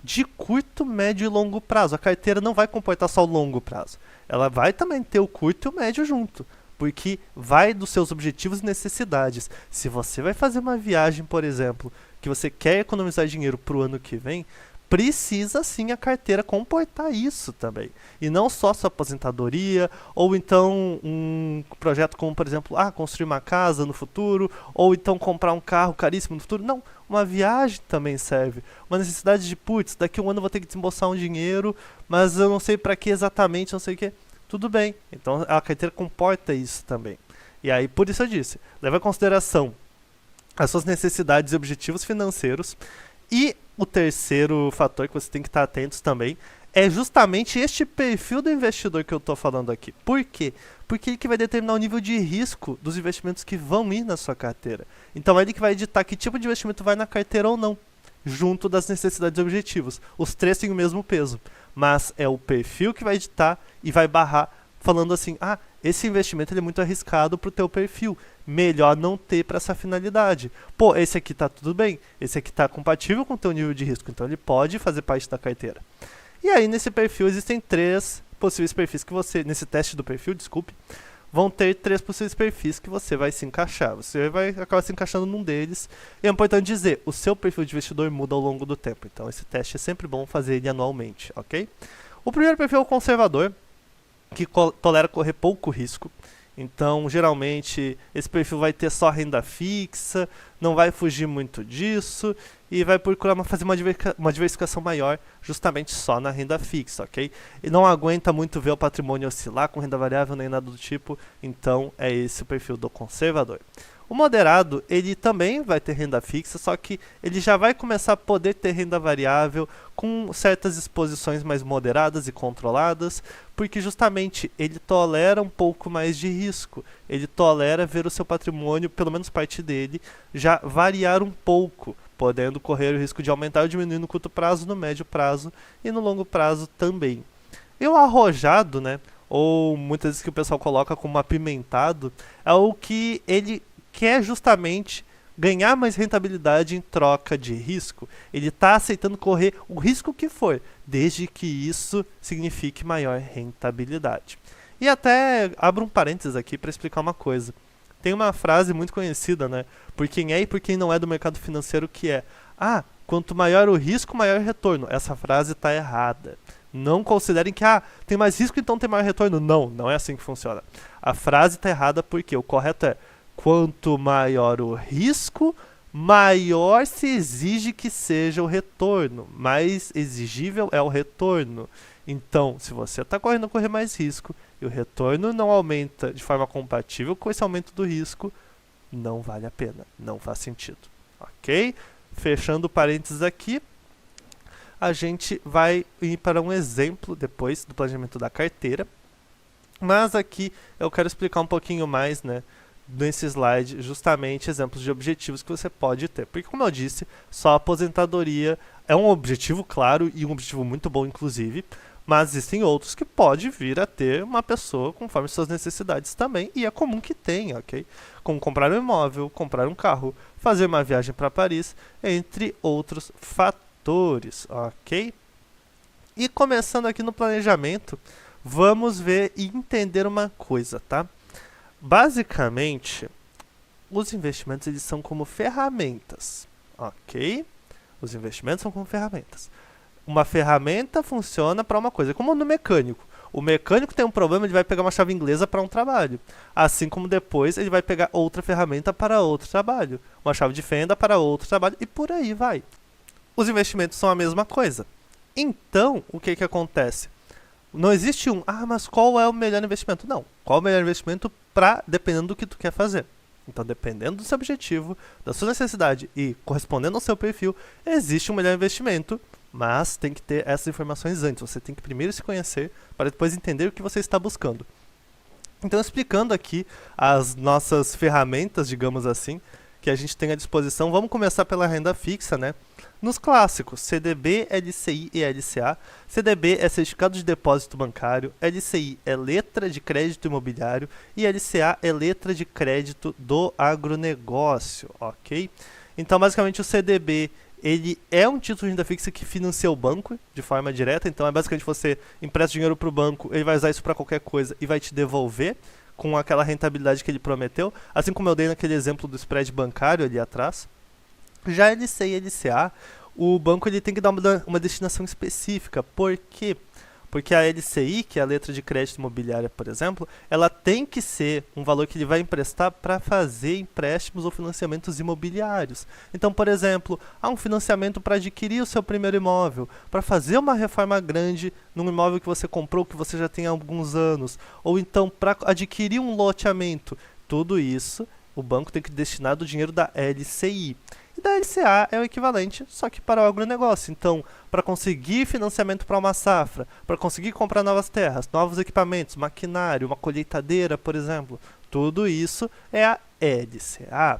de curto, médio e longo prazo. A carteira não vai comportar só o longo prazo. Ela vai também ter o curto e o médio junto, porque vai dos seus objetivos e necessidades. Se você vai fazer uma viagem, por exemplo, que você quer economizar dinheiro para o ano que vem, precisa sim a carteira comportar isso também. E não só sua aposentadoria, ou então um projeto como, por exemplo, construir uma casa no futuro, ou então comprar um carro caríssimo no futuro. Não, uma viagem também serve. Uma necessidade de, daqui a um ano eu vou ter que desembolsar um dinheiro, mas eu não sei para que exatamente, não sei o que. Tudo bem, então a carteira comporta isso também. E aí, por isso eu disse, leva em consideração as suas necessidades e objetivos financeiros. E o terceiro fator que você tem que estar atentos também é justamente este perfil do investidor que eu estou falando aqui. Por quê? Porque ele que vai determinar o nível de risco dos investimentos que vão ir na sua carteira. Então é ele que vai ditar que tipo de investimento vai na carteira ou não, junto das necessidades e objetivos. Os 3 têm o mesmo peso, mas é o perfil que vai ditar e vai barrar falando assim, esse investimento ele é muito arriscado para o teu perfil, melhor não ter para essa finalidade. Pô, esse aqui tá tudo bem, esse aqui tá compatível com o teu nível de risco, então ele pode fazer parte da carteira. E aí nesse perfil existem 3 possíveis perfis que você, nesse teste do perfil, desculpe, vão ter 3 possíveis perfis que você vai se encaixar. Você vai acabar se encaixando num deles. E é importante dizer, o seu perfil de investidor muda ao longo do tempo. Então esse teste é sempre bom fazer ele anualmente, ok? O primeiro perfil é o conservador, que tolera correr pouco risco. Então, geralmente, esse perfil vai ter só renda fixa, não vai fugir muito disso e vai procurar fazer uma diversificação maior justamente só na renda fixa, ok? E não aguenta muito ver o patrimônio oscilar com renda variável nem nada do tipo, então é esse o perfil do conservador. O moderado, ele também vai ter renda fixa, só que ele já vai começar a poder ter renda variável com certas exposições mais moderadas e controladas, porque justamente ele tolera um pouco mais de risco. Ele tolera ver o seu patrimônio, pelo menos parte dele, já variar um pouco, podendo correr o risco de aumentar ou diminuir no curto prazo, no médio prazo e no longo prazo também. E o arrojado, né, ou muitas vezes que o pessoal coloca como apimentado, é o que ele quer justamente ganhar mais rentabilidade em troca de risco. Ele está aceitando correr o risco que for, desde que isso signifique maior rentabilidade. E até abro um parênteses aqui para explicar uma coisa. Tem uma frase muito conhecida, né, por quem é e por quem não é do mercado financeiro, que é: quanto maior o risco, maior o retorno. Essa frase está errada. Não considerem que tem mais risco, então tem maior retorno. Não, não é assim que funciona. A frase está errada porque o correto é: quanto maior o risco, maior se exige que seja o retorno. Mais exigível é o retorno. Então, se você está correr mais risco e o retorno não aumenta de forma compatível com esse aumento do risco, não vale a pena, não faz sentido. Ok? Fechando parênteses aqui, a gente vai ir para um exemplo depois do planejamento da carteira. Mas aqui eu quero explicar um pouquinho mais, né, nesse slide, justamente exemplos de objetivos que você pode ter. Porque, como eu disse, só a aposentadoria é um objetivo claro e um objetivo muito bom, inclusive, mas existem outros que pode vir a ter uma pessoa conforme suas necessidades também, e é comum que tenha, ok? Como comprar um imóvel, comprar um carro, fazer uma viagem para Paris, entre outros fatores, ok? E começando aqui no planejamento, vamos ver e entender uma coisa, tá? Basicamente, os investimentos eles são como ferramentas, ok? Os investimentos são como ferramentas. Uma ferramenta funciona para uma coisa, como no mecânico. O mecânico tem um problema, ele vai pegar uma chave inglesa para um trabalho. Assim como depois ele vai pegar outra ferramenta para outro trabalho. Uma chave de fenda para outro trabalho e por aí vai. Os investimentos são a mesma coisa. Então, o que acontece? Não existe mas qual é o melhor investimento? Não. Qual é o melhor investimento dependendo do que tu quer fazer. Então, dependendo do seu objetivo, da sua necessidade e correspondendo ao seu perfil, existe um melhor investimento, mas tem que ter essas informações antes. Você tem que primeiro se conhecer para depois entender o que você está buscando. Então, explicando aqui as nossas ferramentas, digamos assim, que a gente tem à disposição, vamos começar pela renda fixa, né? Nos clássicos, CDB, LCI e LCA. CDB é certificado de depósito bancário, LCI é letra de crédito imobiliário e LCA é letra de crédito do agronegócio, ok? Então, basicamente, o CDB ele é um título de renda fixa que financia o banco de forma direta. Então, é basicamente você empresta dinheiro para o banco, ele vai usar isso para qualquer coisa e vai te devolver com aquela rentabilidade que ele prometeu, assim como eu dei naquele exemplo do spread bancário ali atrás. Já LCI e LCA, o banco ele tem que dar uma destinação específica. Por quê? Porque a LCI, que é a letra de crédito imobiliária, por exemplo, ela tem que ser um valor que ele vai emprestar para fazer empréstimos ou financiamentos imobiliários. Então, por exemplo, há um financiamento para adquirir o seu primeiro imóvel, para fazer uma reforma grande num imóvel que você comprou, que você já tem há alguns anos, ou então para adquirir um loteamento. Tudo isso, o banco tem que destinar do dinheiro da LCI. E da LCA é o equivalente, só que para o agronegócio. Então, para conseguir financiamento para uma safra, para conseguir comprar novas terras, novos equipamentos, maquinário, uma colheitadeira, por exemplo, tudo isso é a LCA.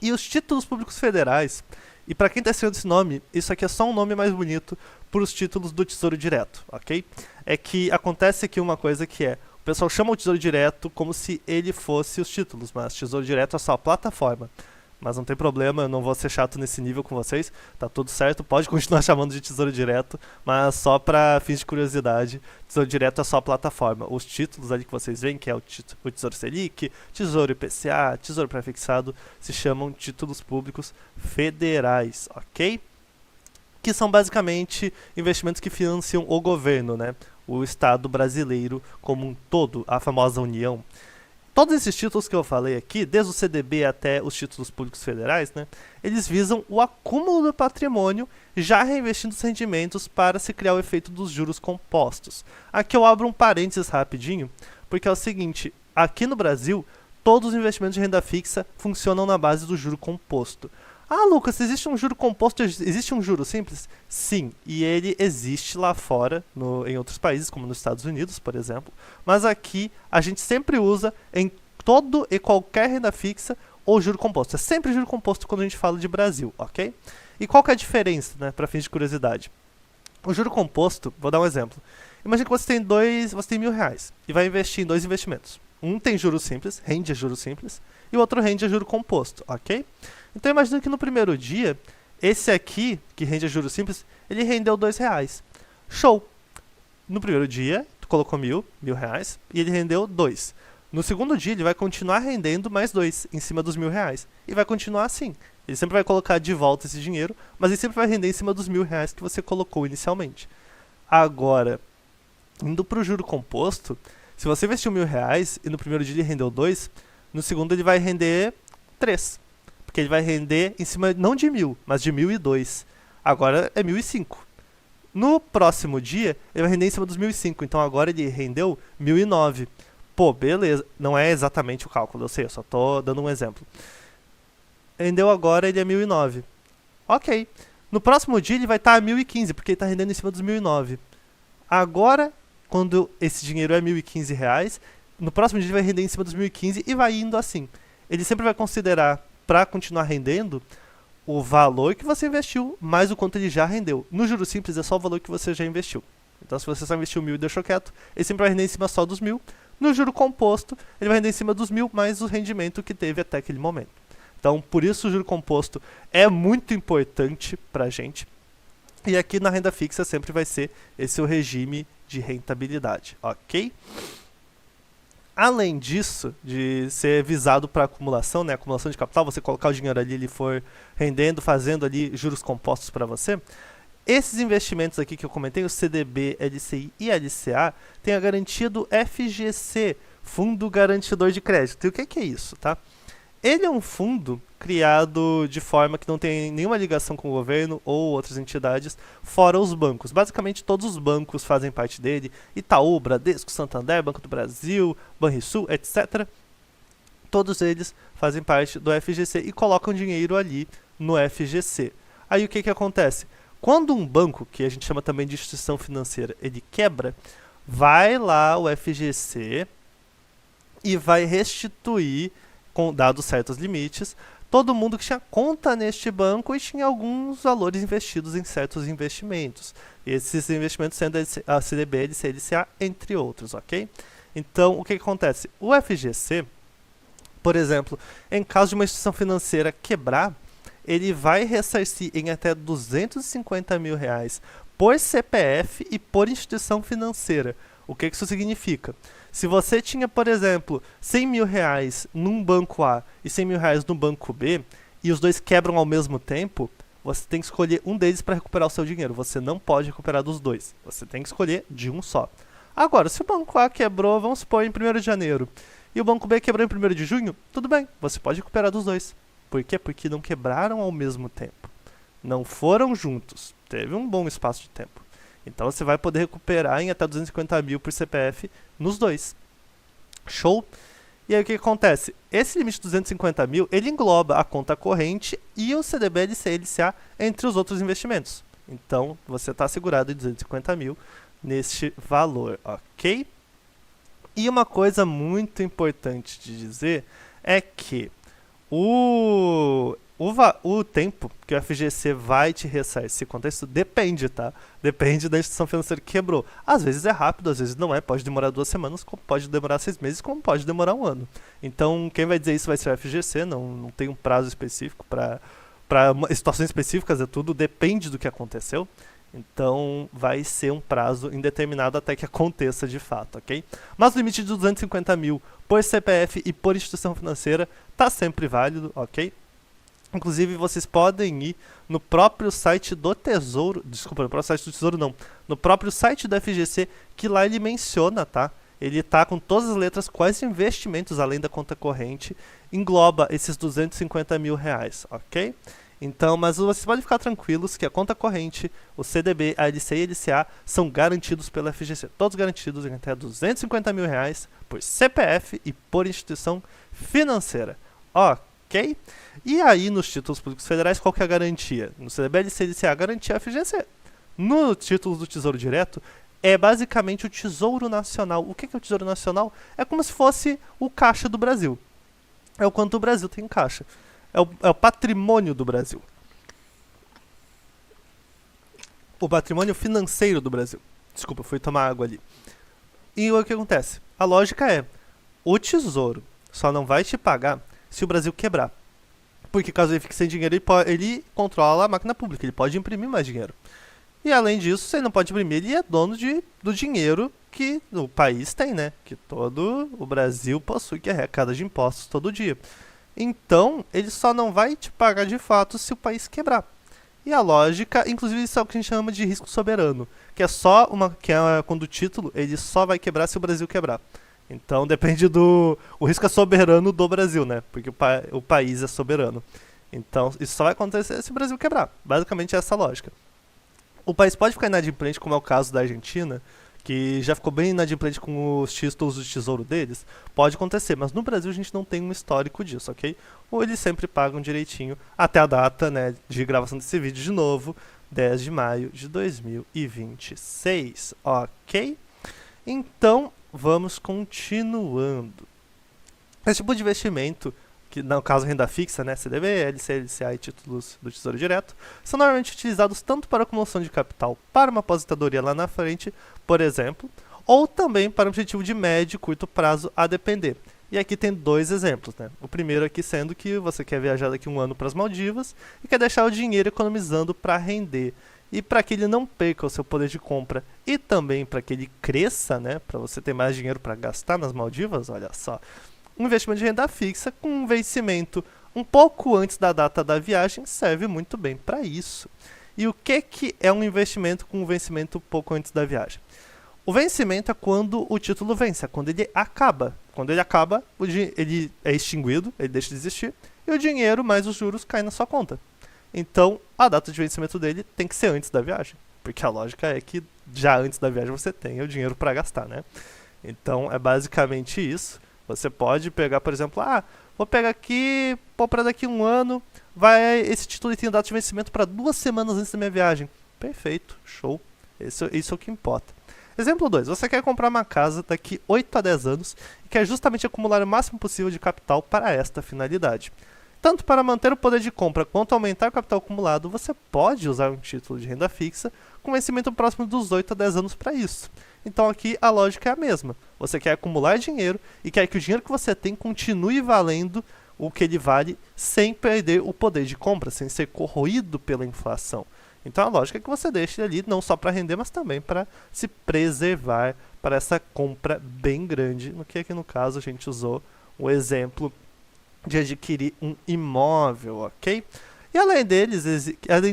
E os títulos públicos federais, e para quem está estudando esse nome, isso aqui é só um nome mais bonito para os títulos do Tesouro Direto, ok? É que acontece aqui uma coisa que é, O pessoal chama o Tesouro Direto como se ele fosse os títulos, mas Tesouro Direto é só a plataforma. Mas não tem problema, eu não vou ser chato nesse nível com vocês, tá tudo certo, pode continuar chamando de Tesouro Direto, mas só para fins de curiosidade, Tesouro Direto é só a plataforma. Os títulos ali que vocês veem, que é o Tesouro Selic, Tesouro IPCA, Tesouro Prefixado, se chamam títulos públicos federais, ok? Que são basicamente investimentos que financiam o governo, né? O Estado brasileiro como um todo, a famosa União. Todos esses títulos que eu falei aqui, desde o CDB até os títulos públicos federais, né, eles visam o acúmulo do patrimônio, já reinvestindo os rendimentos para se criar o efeito dos juros compostos. Aqui eu abro um parênteses rapidinho, porque é o seguinte, aqui no Brasil, todos os investimentos de renda fixa funcionam na base do juro composto. Ah, Lucas, existe um juro composto, existe um juro simples? Sim, e ele existe lá fora, em outros países, como nos Estados Unidos, por exemplo. Mas aqui a gente sempre usa em todo e qualquer renda fixa o juro composto. É sempre juro composto quando a gente fala de Brasil, ok? E qual que é a diferença, né, para fins de curiosidade? O juro composto, vou dar um exemplo. Imagina que você tem R$1.000 e vai investir em dois investimentos. Um tem juros simples, rende a juros simples, e o outro rende a juro composto, ok? Então imagina que no primeiro dia, esse aqui, que rende a juros simples, ele rendeu R$2. Show! No primeiro dia, tu colocou R$1.000, e ele rendeu 2. No segundo dia, ele vai continuar rendendo mais 2 em cima dos R$1.000. E vai continuar assim. Ele sempre vai colocar de volta esse dinheiro, mas ele sempre vai render em cima dos R$1.000 que você colocou inicialmente. Agora, indo para o juro composto, se você investiu R$1.000 e no primeiro dia ele rendeu 2, no segundo ele vai render 3. Porque ele vai render em cima não de 1.000, mas de 1.002. Agora é 1.005. No próximo dia, ele vai render em cima dos 1.005. Então agora ele rendeu 1.009. Pô, beleza. Não é exatamente o cálculo, eu sei, eu só tô dando um exemplo. Rendeu agora, ele é 1.009. Ok. No próximo dia ele vai estar a 1.015, porque ele está rendendo em cima dos 1.009. Agora, quando esse dinheiro é R$1.015, no próximo dia ele vai render em cima dos 1.015 e vai indo assim. Ele sempre vai considerar, para continuar rendendo, o valor que você investiu, mais o quanto ele já rendeu. No juro simples é só o valor que você já investiu. Então se você só investiu 1.000 e deixou quieto, ele sempre vai render em cima só dos 1.000. No juro composto, ele vai render em cima dos 1.000, mais o rendimento que teve até aquele momento. Então por isso o juro composto é muito importante para a gente. E aqui na renda fixa sempre vai ser esse o regime de rentabilidade, ok? Além disso, de ser visado para acumulação, né, acumulação de capital, você colocar o dinheiro ali, ele for rendendo, fazendo ali juros compostos para você, esses investimentos aqui que eu comentei, o CDB, LCI e LCA, tem a garantia do FGC, Fundo Garantidor de Crédito. E o que é isso, tá? Ele é um fundo criado de forma que não tem nenhuma ligação com o governo ou outras entidades, fora os bancos. Basicamente, todos os bancos fazem parte dele. Itaú, Bradesco, Santander, Banco do Brasil, Banrisul, etc. Todos eles fazem parte do FGC e colocam dinheiro ali no FGC. Aí o que acontece? Quando um banco, que a gente chama também de instituição financeira, ele quebra, vai lá o FGC e vai restituir, dados certos limites, todo mundo que tinha conta neste banco e tinha alguns valores investidos em certos investimentos. Esses investimentos sendo a CDB, LCI, LCA, entre outros, ok? Então, o que acontece? O FGC, por exemplo, em caso de uma instituição financeira quebrar, ele vai ressarcir em até R$250 mil por CPF e por instituição financeira. O que isso significa? Se você tinha, por exemplo, R$100 mil num banco A e R$100 mil no banco B, e os dois quebram ao mesmo tempo, você tem que escolher um deles para recuperar o seu dinheiro. Você não pode recuperar dos dois. Você tem que escolher de um só. Agora, se o banco A quebrou, vamos supor, em 1º de janeiro, e o banco B quebrou em 1º de junho, tudo bem, você pode recuperar dos dois. Por quê? Porque não quebraram ao mesmo tempo. Não foram juntos. Teve um bom espaço de tempo. Então você vai poder recuperar em até 250 mil por CPF nos dois. Show? E aí o que acontece? Esse limite de 250 mil, ele engloba a conta corrente e o CDB, LCI, LCA entre os outros investimentos. Então você está assegurado em 250 mil neste valor, ok? E uma coisa muito importante de dizer é que O tempo que o FGC vai te ressarcir quanto a isso depende, tá? Depende da instituição financeira que quebrou. Às vezes é rápido, às vezes não é. Pode demorar 2 semanas, como pode demorar 6 meses, como pode demorar um ano. Então, quem vai dizer isso vai ser o FGC, não tem um prazo específico para situações específicas, é tudo, depende do que aconteceu. Então, vai ser um prazo indeterminado até que aconteça de fato, ok? Mas o limite de 250 mil por CPF e por instituição financeira está sempre válido, ok? Inclusive, vocês podem ir no próprio site do Tesouro, desculpa, no próprio site do Tesouro não, no próprio site do FGC, que lá ele menciona, tá? Ele tá com todas as letras quais investimentos, além da conta corrente, engloba esses 250 mil reais, ok? Então, mas vocês podem ficar tranquilos que a conta corrente, o CDB, a LC e a LCA são garantidos pela FGC. Todos garantidos em até 250 mil reais por CPF e por instituição financeira. Ok? E aí, nos títulos públicos federais, qual que é a garantia? No CDB, LC e LCA, a garantia é a FGC. No título do Tesouro Direto, é basicamente o Tesouro Nacional. O que é o Tesouro Nacional? É como se fosse o caixa do Brasil. É o quanto o Brasil tem em caixa. É o patrimônio do Brasil. O patrimônio financeiro do Brasil. Desculpa, fui tomar água ali. E o que acontece? A lógica é, o Tesouro só não vai te pagar se o Brasil quebrar. Porque caso ele fique sem dinheiro, ele controla a máquina pública, ele pode imprimir mais dinheiro. E além disso, ele não pode imprimir, ele é dono do dinheiro que o país tem, né? Que todo o Brasil possui, que arrecada de impostos todo dia. Então, ele só não vai te pagar de fato se o país quebrar. E a lógica, inclusive isso é o que a gente chama de risco soberano, que é quando o título ele só vai quebrar se o Brasil quebrar. Então depende o risco é soberano do Brasil, né? Porque o país é soberano. Então isso só vai acontecer se o Brasil quebrar. Basicamente é essa a lógica. O país pode ficar inadimplente, como é o caso da Argentina, que já ficou bem inadimplente com os títulos do tesouro deles, pode acontecer, mas no Brasil a gente não tem um histórico disso, ok? Ou eles sempre pagam direitinho até a data, né, de gravação desse vídeo de novo, 10 de maio de 2026, ok? Então, vamos continuando. Esse tipo de investimento, que no caso renda fixa, né, CDB, LC, LCA e títulos do Tesouro Direto, são normalmente utilizados tanto para acumulação de capital para uma aposentadoria lá na frente, por exemplo, ou também para um objetivo de médio e curto prazo, a depender. E aqui tem 2 exemplos, né? O primeiro aqui sendo que você quer viajar daqui a um ano para as Maldivas e quer deixar o dinheiro economizando para render. E para que ele não perca o seu poder de compra e também para que ele cresça, né, para você ter mais dinheiro para gastar nas Maldivas, olha só, um investimento de renda fixa com um vencimento um pouco antes da data da viagem serve muito bem para isso. E o que é um investimento com um vencimento um pouco antes da viagem? O vencimento é quando o título vence, é quando ele acaba. Quando ele acaba, ele é extinguido, ele deixa de existir, e o dinheiro mais os juros caem na sua conta. Então, a data de vencimento dele tem que ser antes da viagem, porque a lógica é que já antes da viagem você tenha o dinheiro para gastar, né? Então, é basicamente isso. Você pode pegar, por exemplo, vou pegar aqui, para daqui a um ano, esse título tem data de vencimento para 2 semanas antes da minha viagem. Perfeito, show. Isso é o que importa. Exemplo 2. Você quer comprar uma casa daqui 8 a 10 anos e quer justamente acumular o máximo possível de capital para esta finalidade. Tanto para manter o poder de compra quanto aumentar o capital acumulado, você pode usar um título de renda fixa com vencimento próximo dos 8 a 10 anos para isso. Então aqui a lógica é a mesma. Você quer acumular dinheiro e quer que o dinheiro que você tem continue valendo o que ele vale sem perder o poder de compra, sem ser corroído pela inflação. Então a lógica é que você deixe ele ali não só para render, mas também para se preservar para essa compra bem grande, no que aqui no caso a gente usou o exemplo de adquirir um imóvel, ok? E além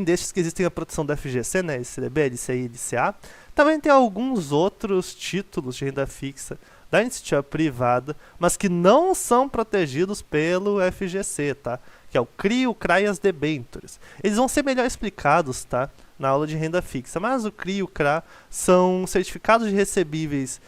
destes que existem a proteção da FGC, né, CDB, LCI e LCA, também tem alguns outros títulos de renda fixa da iniciativa privada, mas que não são protegidos pelo FGC, tá? Que é o CRI, o CRA e as debêntures. Eles vão ser melhor explicados, tá, na aula de renda fixa, mas o CRI e o CRA são certificados de recebíveis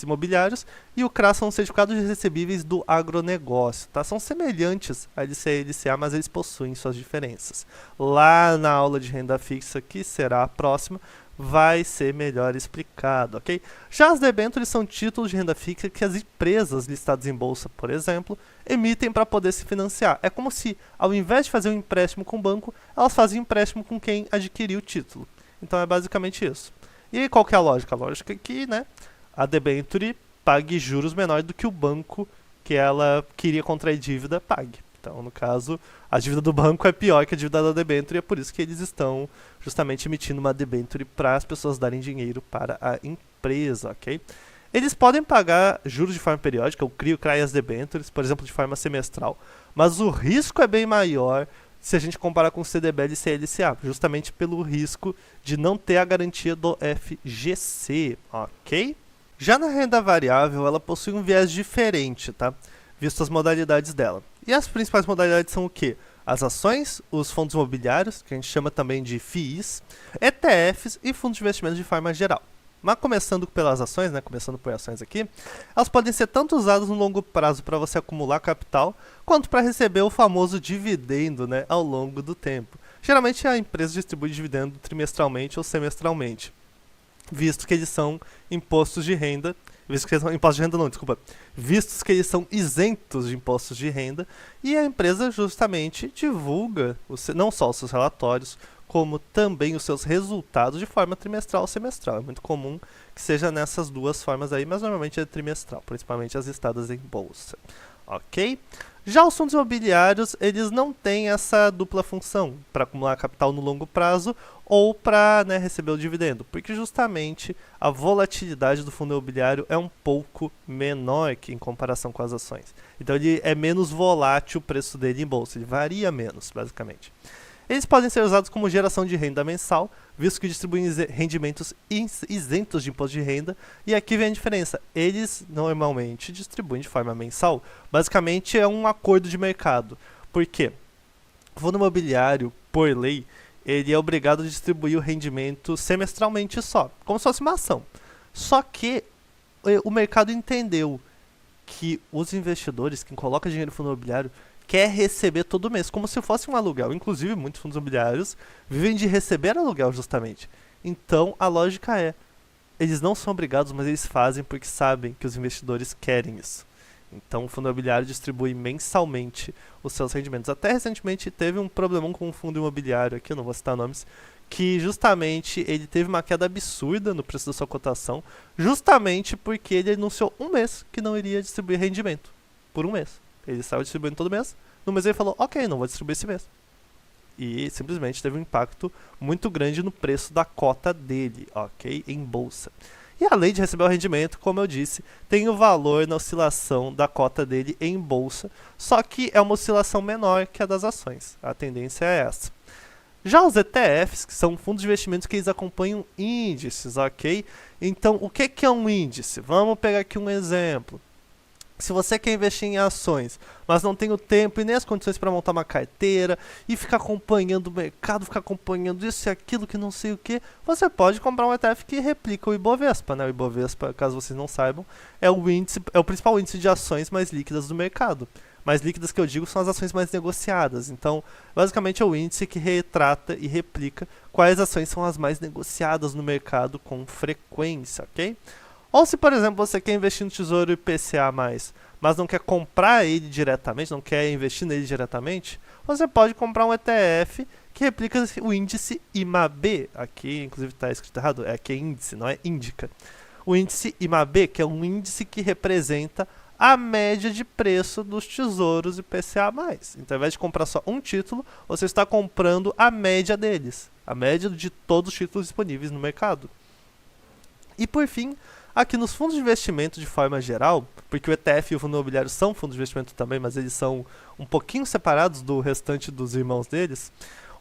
imobiliários e o CRA são certificados de recebíveis do agronegócio, tá? São semelhantes a LCA e LCA, mas eles possuem suas diferenças. Lá na aula de renda fixa, que será a próxima, vai ser melhor explicado, ok? Já as debêntures são títulos de renda fixa que as empresas listadas em bolsa, por exemplo, emitem para poder se financiar. É como se, ao invés de fazer um empréstimo com o banco, elas fazem um empréstimo com quem adquiriu o título. Então é basicamente isso. E aí, qual que é a lógica? A lógica é que, né, a debênture pague juros menores do que o banco que ela queria contrair dívida pague. Então, no caso, a dívida do banco é pior que a dívida da debênture, e é por isso que eles estão justamente emitindo uma debênture para as pessoas darem dinheiro para a empresa, ok? Eles podem pagar juros de forma periódica, eu CRAI as debêntures, por exemplo, de forma semestral, mas o risco é bem maior se a gente comparar com o CDBL e CLCA, justamente pelo risco de não ter a garantia do FGC, ok? Já na renda variável, ela possui um viés diferente, tá? Visto as modalidades dela. E as principais modalidades são o quê? As ações, os fundos imobiliários, que a gente chama também de FIIs, ETFs e fundos de investimentos de forma geral. Mas começando pelas ações, né, começando por ações aqui, elas podem ser tanto usadas no longo prazo para você acumular capital, quanto para receber o famoso dividendo, né, ao longo do tempo. Geralmente a empresa distribui dividendo trimestralmente ou semestralmente, visto que eles são impostos de renda, vistos que eles são isentos de impostos de renda, e a empresa justamente divulga não só os seus relatórios, como também os seus resultados de forma trimestral ou semestral. É muito comum que seja nessas duas formas aí, mas normalmente é trimestral, principalmente as listadas em bolsa. Ok? Já os fundos imobiliários, eles não têm essa dupla função para acumular capital no longo prazo ou para, né, receber o dividendo, porque justamente a volatilidade do fundo imobiliário é um pouco menor que em comparação com as ações. Então ele é menos volátil o preço dele em bolsa, ele varia menos, basicamente. Eles podem ser usados como geração de renda mensal, visto que distribuem rendimentos isentos de imposto de renda. E aqui vem a diferença. Eles normalmente distribuem de forma mensal. Basicamente é um acordo de mercado. Por quê? O fundo imobiliário, por lei, ele é obrigado a distribuir o rendimento semestralmente só, como se fosse uma ação. Só que o mercado entendeu que os investidores, quem coloca dinheiro no fundo imobiliário, quer receber todo mês, como se fosse um aluguel. Inclusive, muitos fundos imobiliários vivem de receber aluguel, justamente. Então, a lógica é, eles não são obrigados, mas eles fazem porque sabem que os investidores querem isso. Então, o fundo imobiliário distribui mensalmente os seus rendimentos. Até recentemente teve um problemão com um fundo imobiliário aqui, eu não vou citar nomes, que justamente ele teve uma queda absurda no preço da sua cotação, justamente porque ele anunciou um mês que não iria distribuir rendimento, por um mês. Ele saiu distribuindo todo mês. No mês ele falou, ok, não vou distribuir esse mês. E simplesmente teve um impacto muito grande no preço da cota dele, ok? Em bolsa. E além de receber o rendimento, como eu disse, tem o valor na oscilação da cota dele em bolsa, só que é uma oscilação menor que a das ações. A tendência é essa. Já os ETFs, que são fundos de investimentos que eles acompanham índices, ok? Então, o que é um índice? Vamos pegar aqui um exemplo. Se você quer investir em ações, mas não tem o tempo e nem as condições para montar uma carteira e ficar acompanhando o mercado, ficar acompanhando isso e aquilo que não sei o que, você pode comprar um ETF que replica o Ibovespa, né? O Ibovespa, caso vocês não saibam, é o principal índice de ações mais líquidas do mercado. Mais líquidas que eu digo são as ações mais negociadas. Então, basicamente é o índice que retrata e replica quais ações são as mais negociadas no mercado com frequência, ok? Ou se, por exemplo, você quer investir no Tesouro IPCA+, mas não quer comprar ele diretamente, não quer investir nele diretamente, você pode comprar um ETF que replica o índice IMAB. Aqui, inclusive, está escrito errado, aqui é índice, não é índica. O índice IMAB, que é um índice que representa a média de preço dos tesouros IPCA+. Então, ao invés de comprar só um título, você está comprando a média deles, a média de todos os títulos disponíveis no mercado. E, por fim, aqui nos fundos de investimento de forma geral, porque o ETF e o fundo imobiliário são fundos de investimento também, mas eles são um pouquinho separados do restante dos irmãos deles,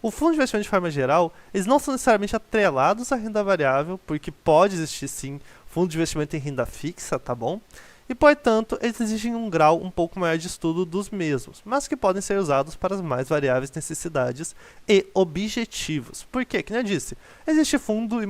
o fundo de investimento de forma geral, eles não são necessariamente atrelados à renda variável, porque pode existir sim fundo de investimento em renda fixa, tá bom? E, portanto, eles exigem um grau um pouco maior de estudo dos mesmos, mas que podem ser usados para as mais variáveis necessidades e objetivos. Por quê? Que nem eu disse, existe fundo de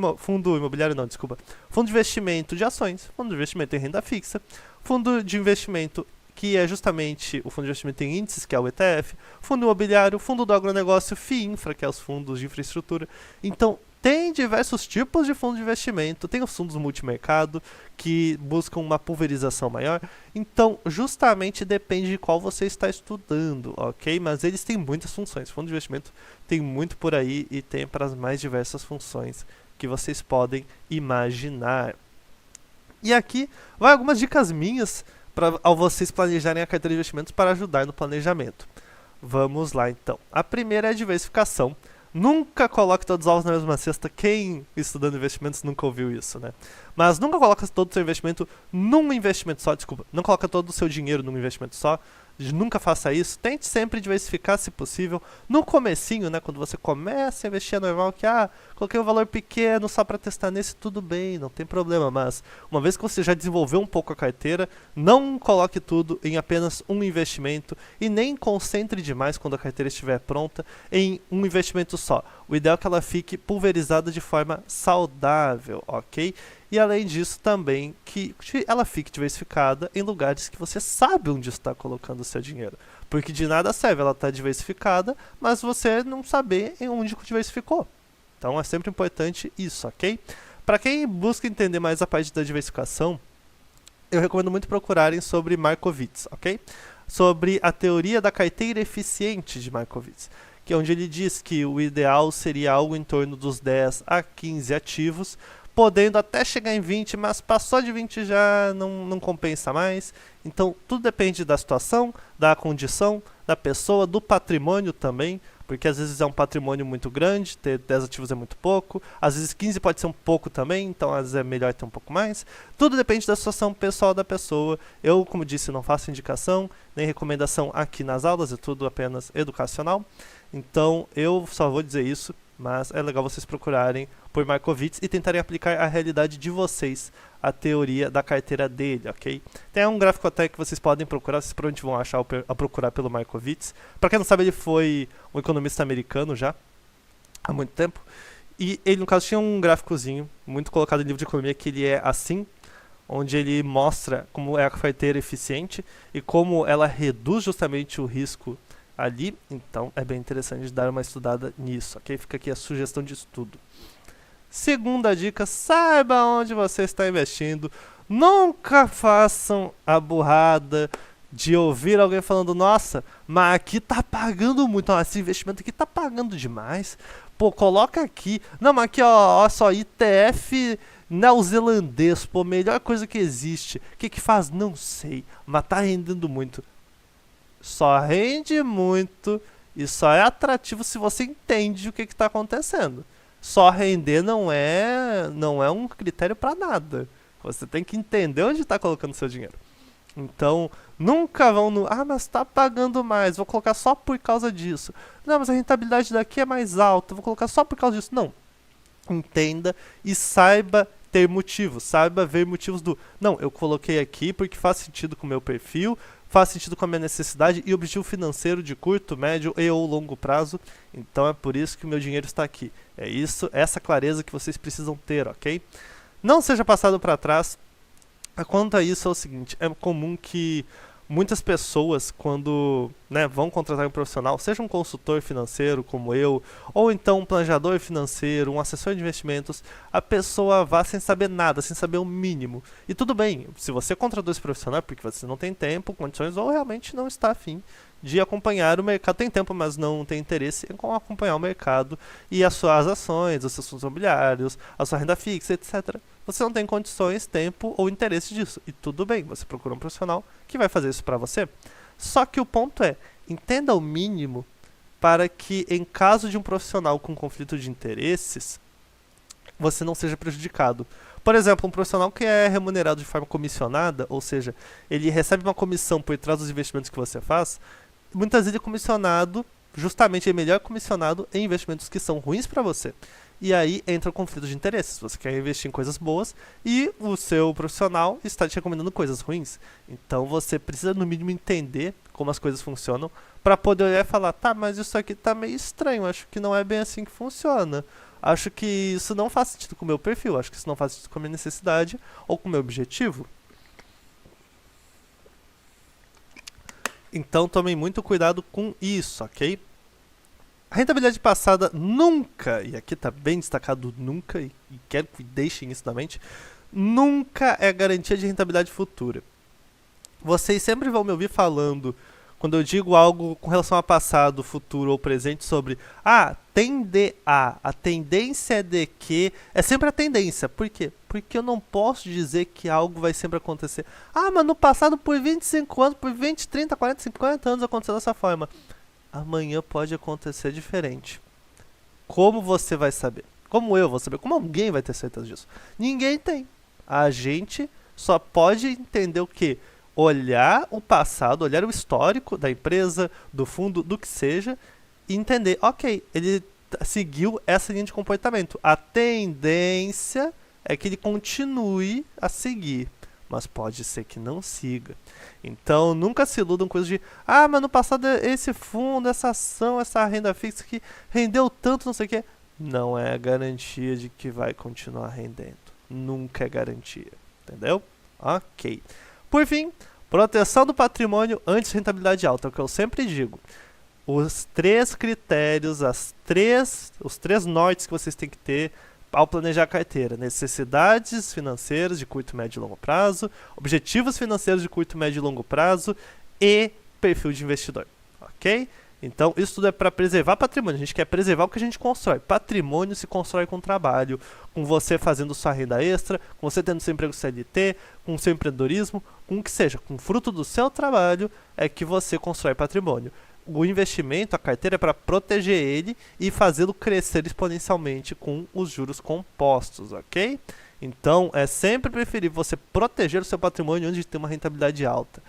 investimento de ações, fundo de investimento em renda fixa, fundo de investimento que é justamente o fundo de investimento em índices, que é o ETF, fundo imobiliário, fundo do agronegócio, FIINFRA, que é os fundos de infraestrutura. Então, Tem diversos tipos de fundo de investimento, tem os fundos multimercado, que buscam uma pulverização maior, então justamente depende de qual você está estudando, ok? Mas eles têm muitas funções, fundo de investimento tem muito por aí e tem para as mais diversas funções que vocês podem imaginar. E aqui vai algumas dicas minhas ao vocês planejarem a carteira de investimentos para ajudar no planejamento. Vamos lá então. A primeira é a diversificação. Nunca coloque todos os ovos na mesma cesta. Quem estudando investimentos nunca ouviu isso, né? Mas nunca coloque todo o seu investimento num investimento só, desculpa. Não coloque todo o seu dinheiro num investimento só. Nunca faça isso. Tente sempre diversificar se possível. No comecinho, né, quando você começa a investir, é normal que, coloquei um valor pequeno só para testar nesse, tudo bem, não tem problema. Mas uma vez que você já desenvolveu um pouco a carteira, não coloque tudo em apenas um investimento e nem concentre demais quando a carteira estiver pronta em um investimento só. O ideal é que ela fique pulverizada de forma saudável, ok? E além disso também que ela fique diversificada em lugares que você sabe onde está colocando o seu dinheiro. Porque de nada serve ela estar diversificada, mas você não saber em onde diversificou. Então é sempre importante isso, ok? Para quem busca entender mais a parte da diversificação, eu recomendo muito procurarem sobre Markowitz, ok? Sobre a teoria da carteira eficiente de Markowitz, que é onde ele diz que o ideal seria algo em torno dos 10 a 15 ativos, podendo até chegar em 20, mas passou de 20 já não compensa mais. Então, tudo depende da situação, da condição, da pessoa, do patrimônio também, porque às vezes é um patrimônio muito grande, ter 10 ativos é muito pouco, às vezes 15 pode ser um pouco também, então às vezes é melhor ter um pouco mais. Tudo depende da situação pessoal da pessoa. Eu, como disse, não faço indicação, nem recomendação aqui nas aulas, é tudo apenas educacional. Então, eu só vou dizer isso, mas é legal vocês procurarem por Markowitz e tentarem aplicar a realidade de vocês, a teoria da carteira dele, ok? Tem um gráfico até que vocês podem procurar, vocês provavelmente vão achar a procurar pelo Markowitz. Para quem não sabe, ele foi um economista americano já, há muito tempo. E ele, no caso, tinha um gráficozinho, muito colocado em livro de economia, que ele é assim, onde ele mostra como é a carteira eficiente e como ela reduz justamente o risco ali. Então é bem interessante dar uma estudada nisso, ok? Fica aqui a sugestão de estudo. Segunda dica, saiba onde você está investindo. Nunca façam a burrada de ouvir alguém falando, nossa, mas aqui tá pagando muito, esse investimento aqui tá pagando demais. Pô, coloca aqui. Não, mas aqui, ó só, ETF neozelandês, pô, melhor coisa que existe. O que faz? Não sei, mas tá rendendo muito. Só rende muito e só é atrativo se você entende o que está acontecendo. Só render não é um critério para nada. Você tem que entender onde está colocando seu dinheiro. Então, nunca vão no, mas está pagando mais, vou colocar só por causa disso. Não, mas a rentabilidade daqui é mais alta, vou colocar só por causa disso. Não. Entenda e saiba ter motivos, saiba ver motivos não, eu coloquei aqui porque faz sentido com o meu perfil, faz sentido com a minha necessidade e objetivo financeiro de curto, médio e ou longo prazo, então é por isso que o meu dinheiro está aqui. É isso, essa clareza que vocês precisam ter, ok? Não seja passado para trás. Quanto a isso é o seguinte, é comum que muitas pessoas, quando vão contratar um profissional, seja um consultor financeiro como eu, ou então um planejador financeiro, um assessor de investimentos, a pessoa vá sem saber nada, sem saber o mínimo. E tudo bem, se você contratou esse profissional é porque você não tem tempo, condições, ou realmente não está afim de acompanhar o mercado. Tem tempo, mas não tem interesse em acompanhar o mercado e as suas ações, os seus fundos imobiliários, a sua renda fixa, etc. Você não tem condições, tempo ou interesse disso. E tudo bem, você procura um profissional que vai fazer isso para você. Só que o ponto é, entenda o mínimo para que, em caso de um profissional com conflito de interesses, você não seja prejudicado. Por exemplo, um profissional que é remunerado de forma comissionada, ou seja, ele recebe uma comissão por trás dos investimentos que você faz, muitas vezes é comissionado, justamente é melhor comissionado em investimentos que são ruins para você. E aí entra o conflito de interesses. Você quer investir em coisas boas e o seu profissional está te recomendando coisas ruins. Então você precisa no mínimo entender como as coisas funcionam para poder olhar e falar, tá, mas isso aqui tá meio estranho, acho que não é bem assim que funciona. Acho que isso não faz sentido com o meu perfil, acho que isso não faz sentido com a minha necessidade ou com o meu objetivo. Então tomem muito cuidado com isso, ok? A rentabilidade passada nunca, e aqui está bem destacado nunca, e quero que deixem isso na mente, nunca é garantia de rentabilidade futura. Vocês sempre vão me ouvir falando, quando eu digo algo com relação a passado, futuro ou presente, sobre tende a tendência é de que, é sempre a tendência. Por quê? Porque eu não posso dizer que algo vai sempre acontecer. Mas no passado, por 25 anos, por 20, 30, 40, 50 anos aconteceu dessa forma. Amanhã pode acontecer diferente. Como você vai saber? Como eu vou saber? Como alguém vai ter certeza disso? Ninguém tem. A gente só pode entender o quê? Olhar o passado, olhar o histórico da empresa, do fundo, do que seja, e entender, ok, ele seguiu essa linha de comportamento. A tendência é que ele continue a seguir, mas pode ser que não siga. Então, nunca se iludam com coisas de, mas no passado esse fundo, essa ação, essa renda fixa que rendeu tanto, não sei o que. Não é garantia de que vai continuar rendendo. Nunca é garantia, entendeu? Ok. Por fim, proteção do patrimônio antes de rentabilidade alta, é o que eu sempre digo. Os 3 critérios, os 3 nortes que vocês têm que ter ao planejar a carteira: necessidades financeiras de curto, médio e longo prazo, objetivos financeiros de curto, médio e longo prazo e perfil de investidor, ok? Então, isso tudo é para preservar patrimônio. A gente quer preservar o que a gente constrói. Patrimônio se constrói com trabalho, com você fazendo sua renda extra, com você tendo seu emprego CLT, com seu empreendedorismo, com o que seja. Com o fruto do seu trabalho é que você constrói patrimônio. O investimento, a carteira, é para proteger ele e fazê-lo crescer exponencialmente com os juros compostos, ok? Então, é sempre preferível você proteger o seu patrimônio antes de ter uma rentabilidade alta.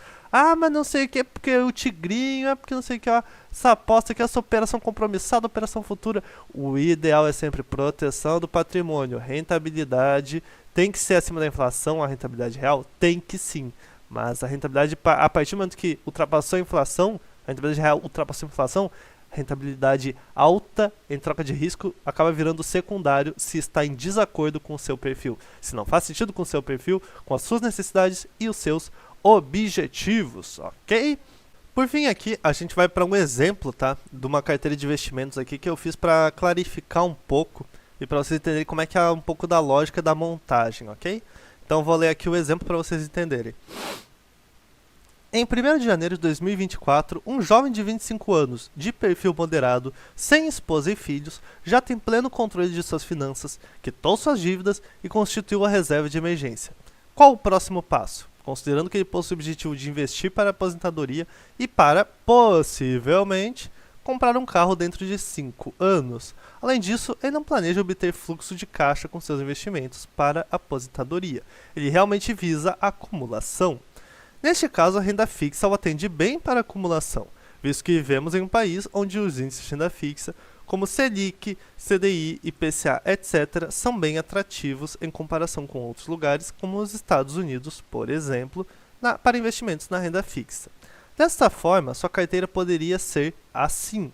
Mas não sei o que, é porque o tigrinho, é porque não sei o que, essa aposta aqui, essa operação compromissada, operação futura. O ideal é sempre proteção do patrimônio. Rentabilidade tem que ser acima da inflação, a rentabilidade real? Tem que sim. Mas a rentabilidade, a partir do momento que ultrapassou a inflação, a rentabilidade real ultrapassou a inflação, rentabilidade alta em troca de risco acaba virando secundário se está em desacordo com o seu perfil. Se não faz sentido com o seu perfil, com as suas necessidades e os seus objetivos, ok? Por fim, aqui a gente vai para um exemplo, tá, de uma carteira de investimentos aqui que eu fiz para clarificar um pouco e para vocês entenderem como é que é um pouco da lógica da montagem, ok? Então vou ler aqui o exemplo para vocês entenderem. Em 1º de janeiro de 2024, um jovem de 25 anos, de perfil moderado, sem esposa e filhos, já tem pleno controle de suas finanças, quitou suas dívidas e constituiu a reserva de emergência. Qual o próximo passo? Considerando que ele possui o objetivo de investir para a aposentadoria e para, possivelmente, comprar um carro dentro de 5 anos. Além disso, ele não planeja obter fluxo de caixa com seus investimentos para a aposentadoria. Ele realmente visa a acumulação. Neste caso, a renda fixa o atende bem para a acumulação, visto que vivemos em um país onde os índices de renda fixa, como Selic, CDI, IPCA, etc., são bem atrativos em comparação com outros lugares, como os Estados Unidos, por exemplo, para investimentos na renda fixa. Desta forma, sua carteira poderia ser assim.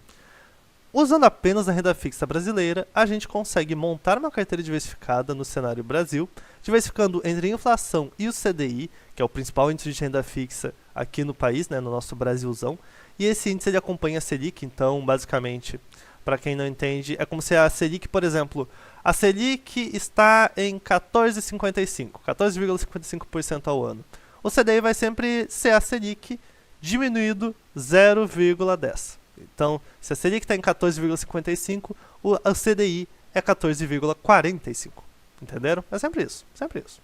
Usando apenas a renda fixa brasileira, a gente consegue montar uma carteira diversificada no cenário Brasil, diversificando entre a inflação e o CDI, que é o principal índice de renda fixa aqui no país, né, no nosso Brasilzão, e esse índice ele acompanha a Selic, então, basicamente, para quem não entende, é como se a Selic, por exemplo, a Selic está em 14,55% ao ano. O CDI vai sempre ser a Selic diminuído 0,10. Então, se a Selic está em 14,55, o CDI é 14,45. Entenderam? É sempre isso, sempre isso.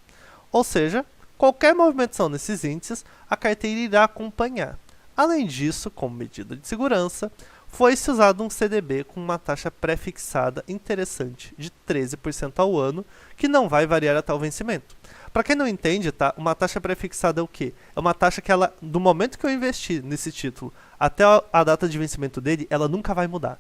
Ou seja, qualquer movimentação nesses índices, a carteira irá acompanhar. Além disso, como medida de segurança, foi-se usado um CDB com uma taxa pré-fixada interessante de 13% ao ano, que não vai variar até o vencimento. Para quem não entende, tá? Uma taxa pré-fixada é o quê? É uma taxa que ela, do momento que eu investi nesse título até a data de vencimento dele, ela nunca vai mudar.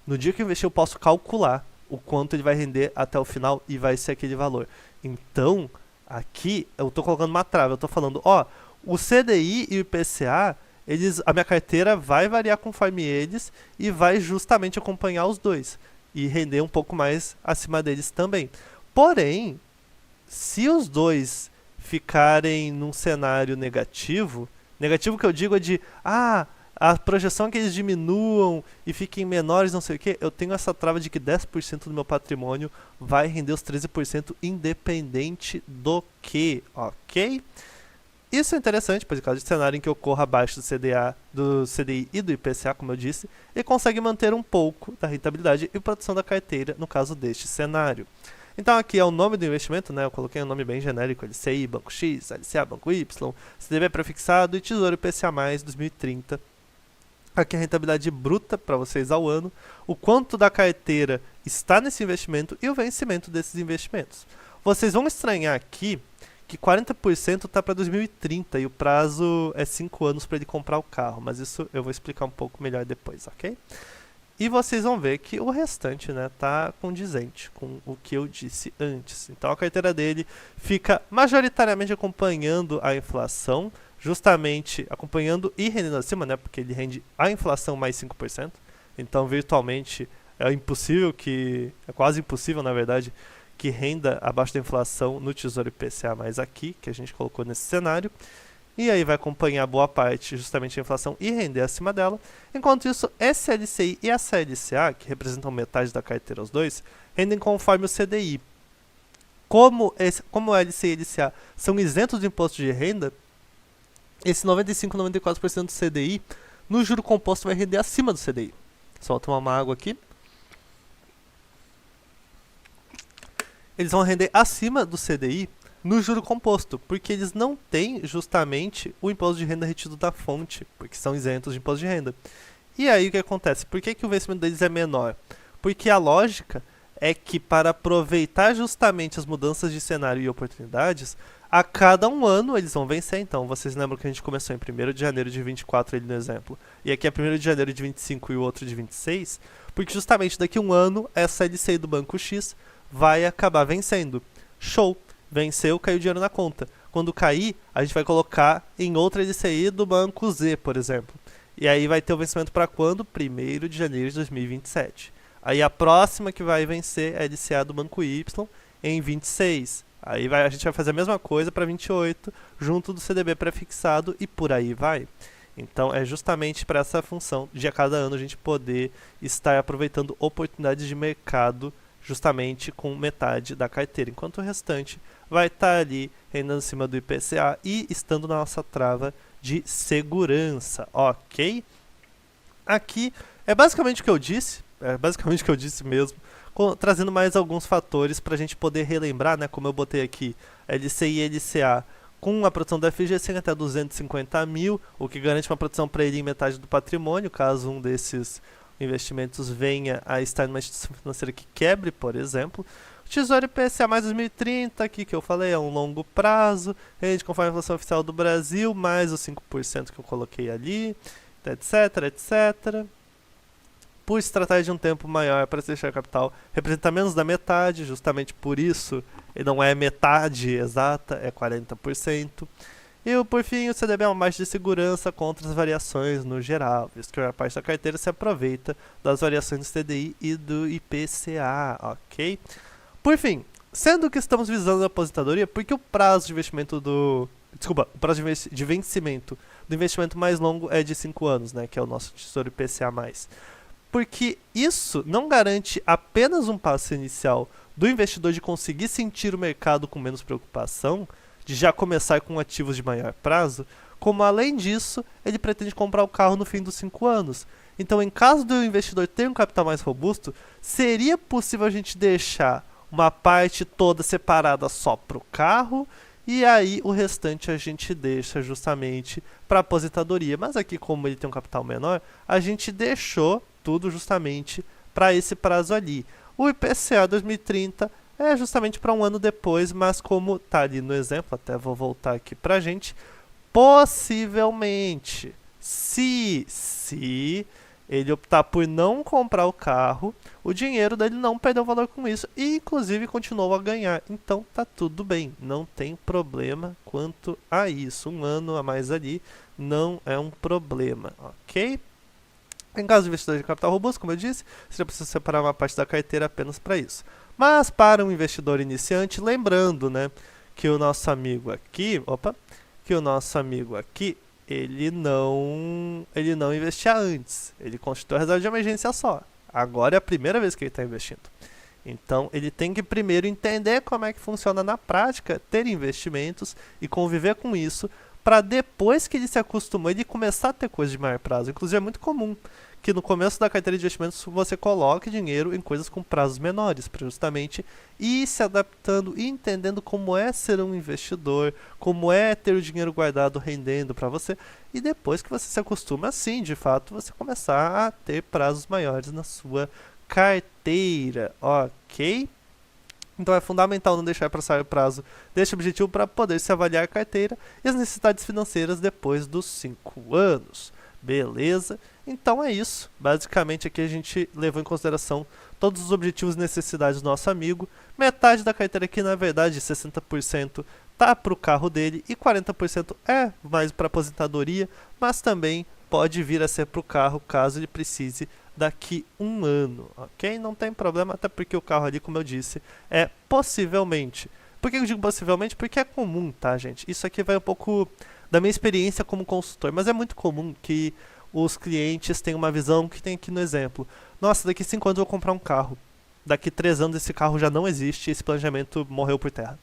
No dia que eu investir, eu posso calcular o quanto ele vai render até o final e vai ser aquele valor. Então, aqui eu estou colocando uma trava, eu estou falando, o CDI e o IPCA, a minha carteira vai variar conforme eles e vai justamente acompanhar os dois e render um pouco mais acima deles também. Porém, se os dois ficarem num cenário negativo que eu digo é de, a projeção é que eles diminuam e fiquem menores, não sei o que, eu tenho essa trava de que 10% do meu patrimônio vai render os 13% independente do que, ok? Isso é interessante, pois em caso de cenário em que ocorra abaixo do CDA, do CDI e do IPCA, como eu disse, ele consegue manter um pouco da rentabilidade e produção da carteira no caso deste cenário. Então aqui é o nome do investimento, né? Eu coloquei um nome bem genérico, LCI, Banco X, LCA, Banco Y, CDB prefixado e Tesouro IPCA+, 2030. Aqui a rentabilidade bruta para vocês ao ano, o quanto da carteira está nesse investimento e o vencimento desses investimentos. Vocês vão estranhar aqui que 40% está para 2030 e o prazo é 5 anos para ele comprar o carro, mas isso eu vou explicar um pouco melhor depois, ok? E vocês vão ver que o restante está condizente com o que eu disse antes. Então a carteira dele fica majoritariamente acompanhando a inflação, justamente acompanhando e rendendo acima, né? Porque ele rende a inflação mais 5%. Então virtualmente é quase impossível, na verdade, que renda abaixo da inflação no Tesouro IPCA mais aqui, que a gente colocou nesse cenário. E aí vai acompanhar boa parte justamente a inflação e render acima dela. Enquanto isso, esse LCI e essa LCA, que representam metade da carteira os dois, rendem conforme o CDI. Como o LCI e LCA são isentos de imposto de renda, esse 95, 94% do CDI, no juro composto vai render acima do CDI. Só vou tomar uma água aqui. Eles vão render acima do CDI no juro composto, porque eles não têm justamente o imposto de renda retido da fonte, porque são isentos de imposto de renda. E aí o que acontece? Por que o vencimento deles é menor? Porque a lógica é que para aproveitar justamente as mudanças de cenário e oportunidades, a cada um ano eles vão vencer. Então, vocês lembram que a gente começou em 1º de janeiro de 24, ele no exemplo, e aqui é 1º de janeiro de 25 e o outro de 26, porque justamente daqui a um ano essa LCI do Banco X vai acabar vencendo. Show! Venceu, caiu dinheiro na conta. Quando cair, a gente vai colocar em outra LCI do Banco Z, por exemplo. E aí vai ter o vencimento para quando? 1º de janeiro de 2027. Aí a próxima que vai vencer é a LCA do Banco Y em 26. Aí a gente vai fazer a mesma coisa para 28, junto do CDB prefixado e por aí vai. Então é justamente para essa função de a cada ano a gente poder estar aproveitando oportunidades de mercado justamente com metade da carteira, enquanto o restante vai estar ali rendendo acima do IPCA e estando na nossa trava de segurança, ok? Aqui é basicamente o que eu disse, mesmo, trazendo mais alguns fatores para a gente poder relembrar, né, como eu botei aqui, LCI e LCA com a produção da FGC até 250 mil, o que garante uma produção para ele em metade do patrimônio, caso um desses investimentos venha a estar numa instituição financeira que quebre, por exemplo. O Tesouro IPCA mais 2030, aqui que eu falei, é um longo prazo, rende conforme a inflação oficial do Brasil, mais os 5% que eu coloquei ali, etc, etc. Por se tratar de um tempo maior para se deixar capital, representa menos da metade, justamente por isso, ele não é metade exata, é 40%. E, por fim, o CDB é uma margem de segurança contra as variações no geral, visto que a maior parte da carteira se aproveita das variações do CDI e do IPCA, ok? Por fim, sendo que estamos visando a aposentadoria, porque o prazo de investimento o prazo de vencimento do investimento mais longo é de 5 anos, né, que é o nosso Tesouro IPCA+. Porque isso não garante apenas um passo inicial do investidor de conseguir sentir o mercado com menos preocupação, de já começar com ativos de maior prazo, como além disso, ele pretende comprar o carro no fim dos 5 anos. Então, em caso do investidor ter um capital mais robusto, seria possível a gente deixar uma parte toda separada só para o carro, e aí o restante a gente deixa justamente para aposentadoria. Mas aqui, como ele tem um capital menor, a gente deixou tudo justamente para esse prazo ali. O IPCA 2030 é justamente para um ano depois, mas como está ali no exemplo, até vou voltar aqui para a gente, possivelmente, se ele optar por não comprar o carro, o dinheiro dele não perdeu valor com isso e inclusive continuou a ganhar. Então tá tudo bem, não tem problema quanto a isso. Um ano a mais ali não é um problema, ok? Em caso de investidor de capital robusto, como eu disse, você precisa separar uma parte da carteira apenas para isso. Mas para um investidor iniciante, lembrando, né, que o nosso amigo aqui, ele não investia antes. Ele constituiu a reserva de emergência só. Agora é a primeira vez que ele está investindo. Então, ele tem que primeiro entender como é que funciona na prática, ter investimentos e conviver com isso, para depois que ele se acostumou, ele começar a ter coisas de maior prazo. Inclusive, é muito comum que no começo da carteira de investimentos você coloque dinheiro em coisas com prazos menores, para justamente ir se adaptando e entendendo como é ser um investidor, como é ter o dinheiro guardado rendendo para você, e depois que você se acostuma assim, de fato, você começar a ter prazos maiores na sua carteira, ok? Então é fundamental não deixar passar o prazo deste objetivo para poder se avaliar a carteira e as necessidades financeiras depois dos 5 anos. Beleza? Então é isso. Basicamente aqui a gente levou em consideração todos os objetivos e necessidades do nosso amigo. Metade da carteira aqui, na verdade, 60% tá para o carro dele e 40% é mais para aposentadoria, mas também pode vir a ser para o carro caso ele precise daqui 1 ano, ok? Não tem problema, até porque o carro ali, como eu disse, é possivelmente. Por que eu digo possivelmente? Porque é comum, tá, gente? Isso aqui vai um pouco da minha experiência como consultor, mas é muito comum que os clientes tenham uma visão que tem aqui no exemplo. Nossa, daqui 5 anos eu vou comprar um carro. Daqui 3 anos esse carro já não existe, esse planejamento morreu por terra.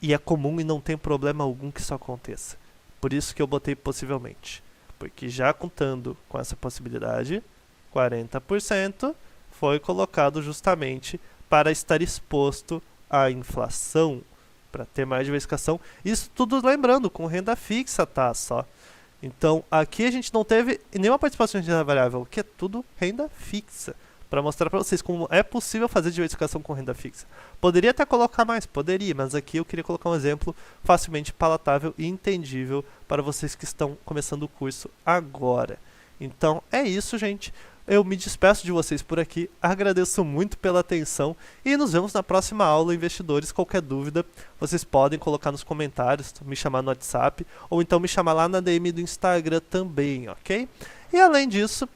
E é comum e não tem problema algum que isso aconteça. Por isso que eu botei possivelmente. Porque já contando com essa possibilidade, 40% foi colocado justamente para estar exposto à inflação, para ter mais diversificação. Isso tudo lembrando, com renda fixa, tá? Só. Então, aqui a gente não teve nenhuma participação de renda variável, que é tudo renda fixa. Para mostrar para vocês como é possível fazer diversificação com renda fixa. Poderia até colocar mais, poderia, mas aqui eu queria colocar um exemplo facilmente palatável e entendível para vocês que estão começando o curso agora. Então, é isso, gente. Eu me despeço de vocês por aqui, agradeço muito pela atenção e nos vemos na próxima aula, investidores. Qualquer dúvida, vocês podem colocar nos comentários, me chamar no WhatsApp ou então me chamar lá na DM do Instagram também, ok? E além disso,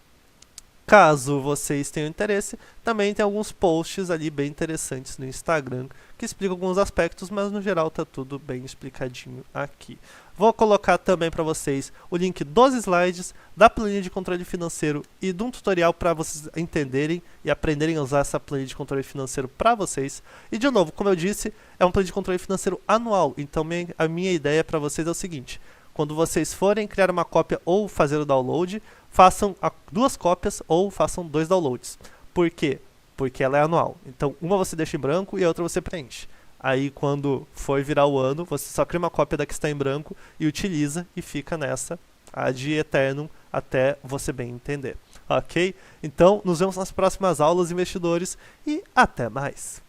caso vocês tenham interesse, também tem alguns posts ali bem interessantes no Instagram que explicam alguns aspectos, mas no geral tá tudo bem explicadinho aqui. Vou colocar também para vocês o link dos slides, da planilha de controle financeiro e de um tutorial para vocês entenderem e aprenderem a usar essa planilha de controle financeiro para vocês. E de novo, como eu disse, é uma planilha de controle financeiro anual, então a minha ideia para vocês é o seguinte: quando vocês forem criar uma cópia ou fazer o download, façam 2 cópias ou façam 2 downloads. Por quê? Porque ela é anual. Então, uma você deixa em branco e a outra você preenche. Aí, quando for virar o ano, você só cria uma cópia da que está em branco e utiliza e fica nessa ad eternum até você bem entender. Ok? Então, nos vemos nas próximas aulas, investidores, e até mais!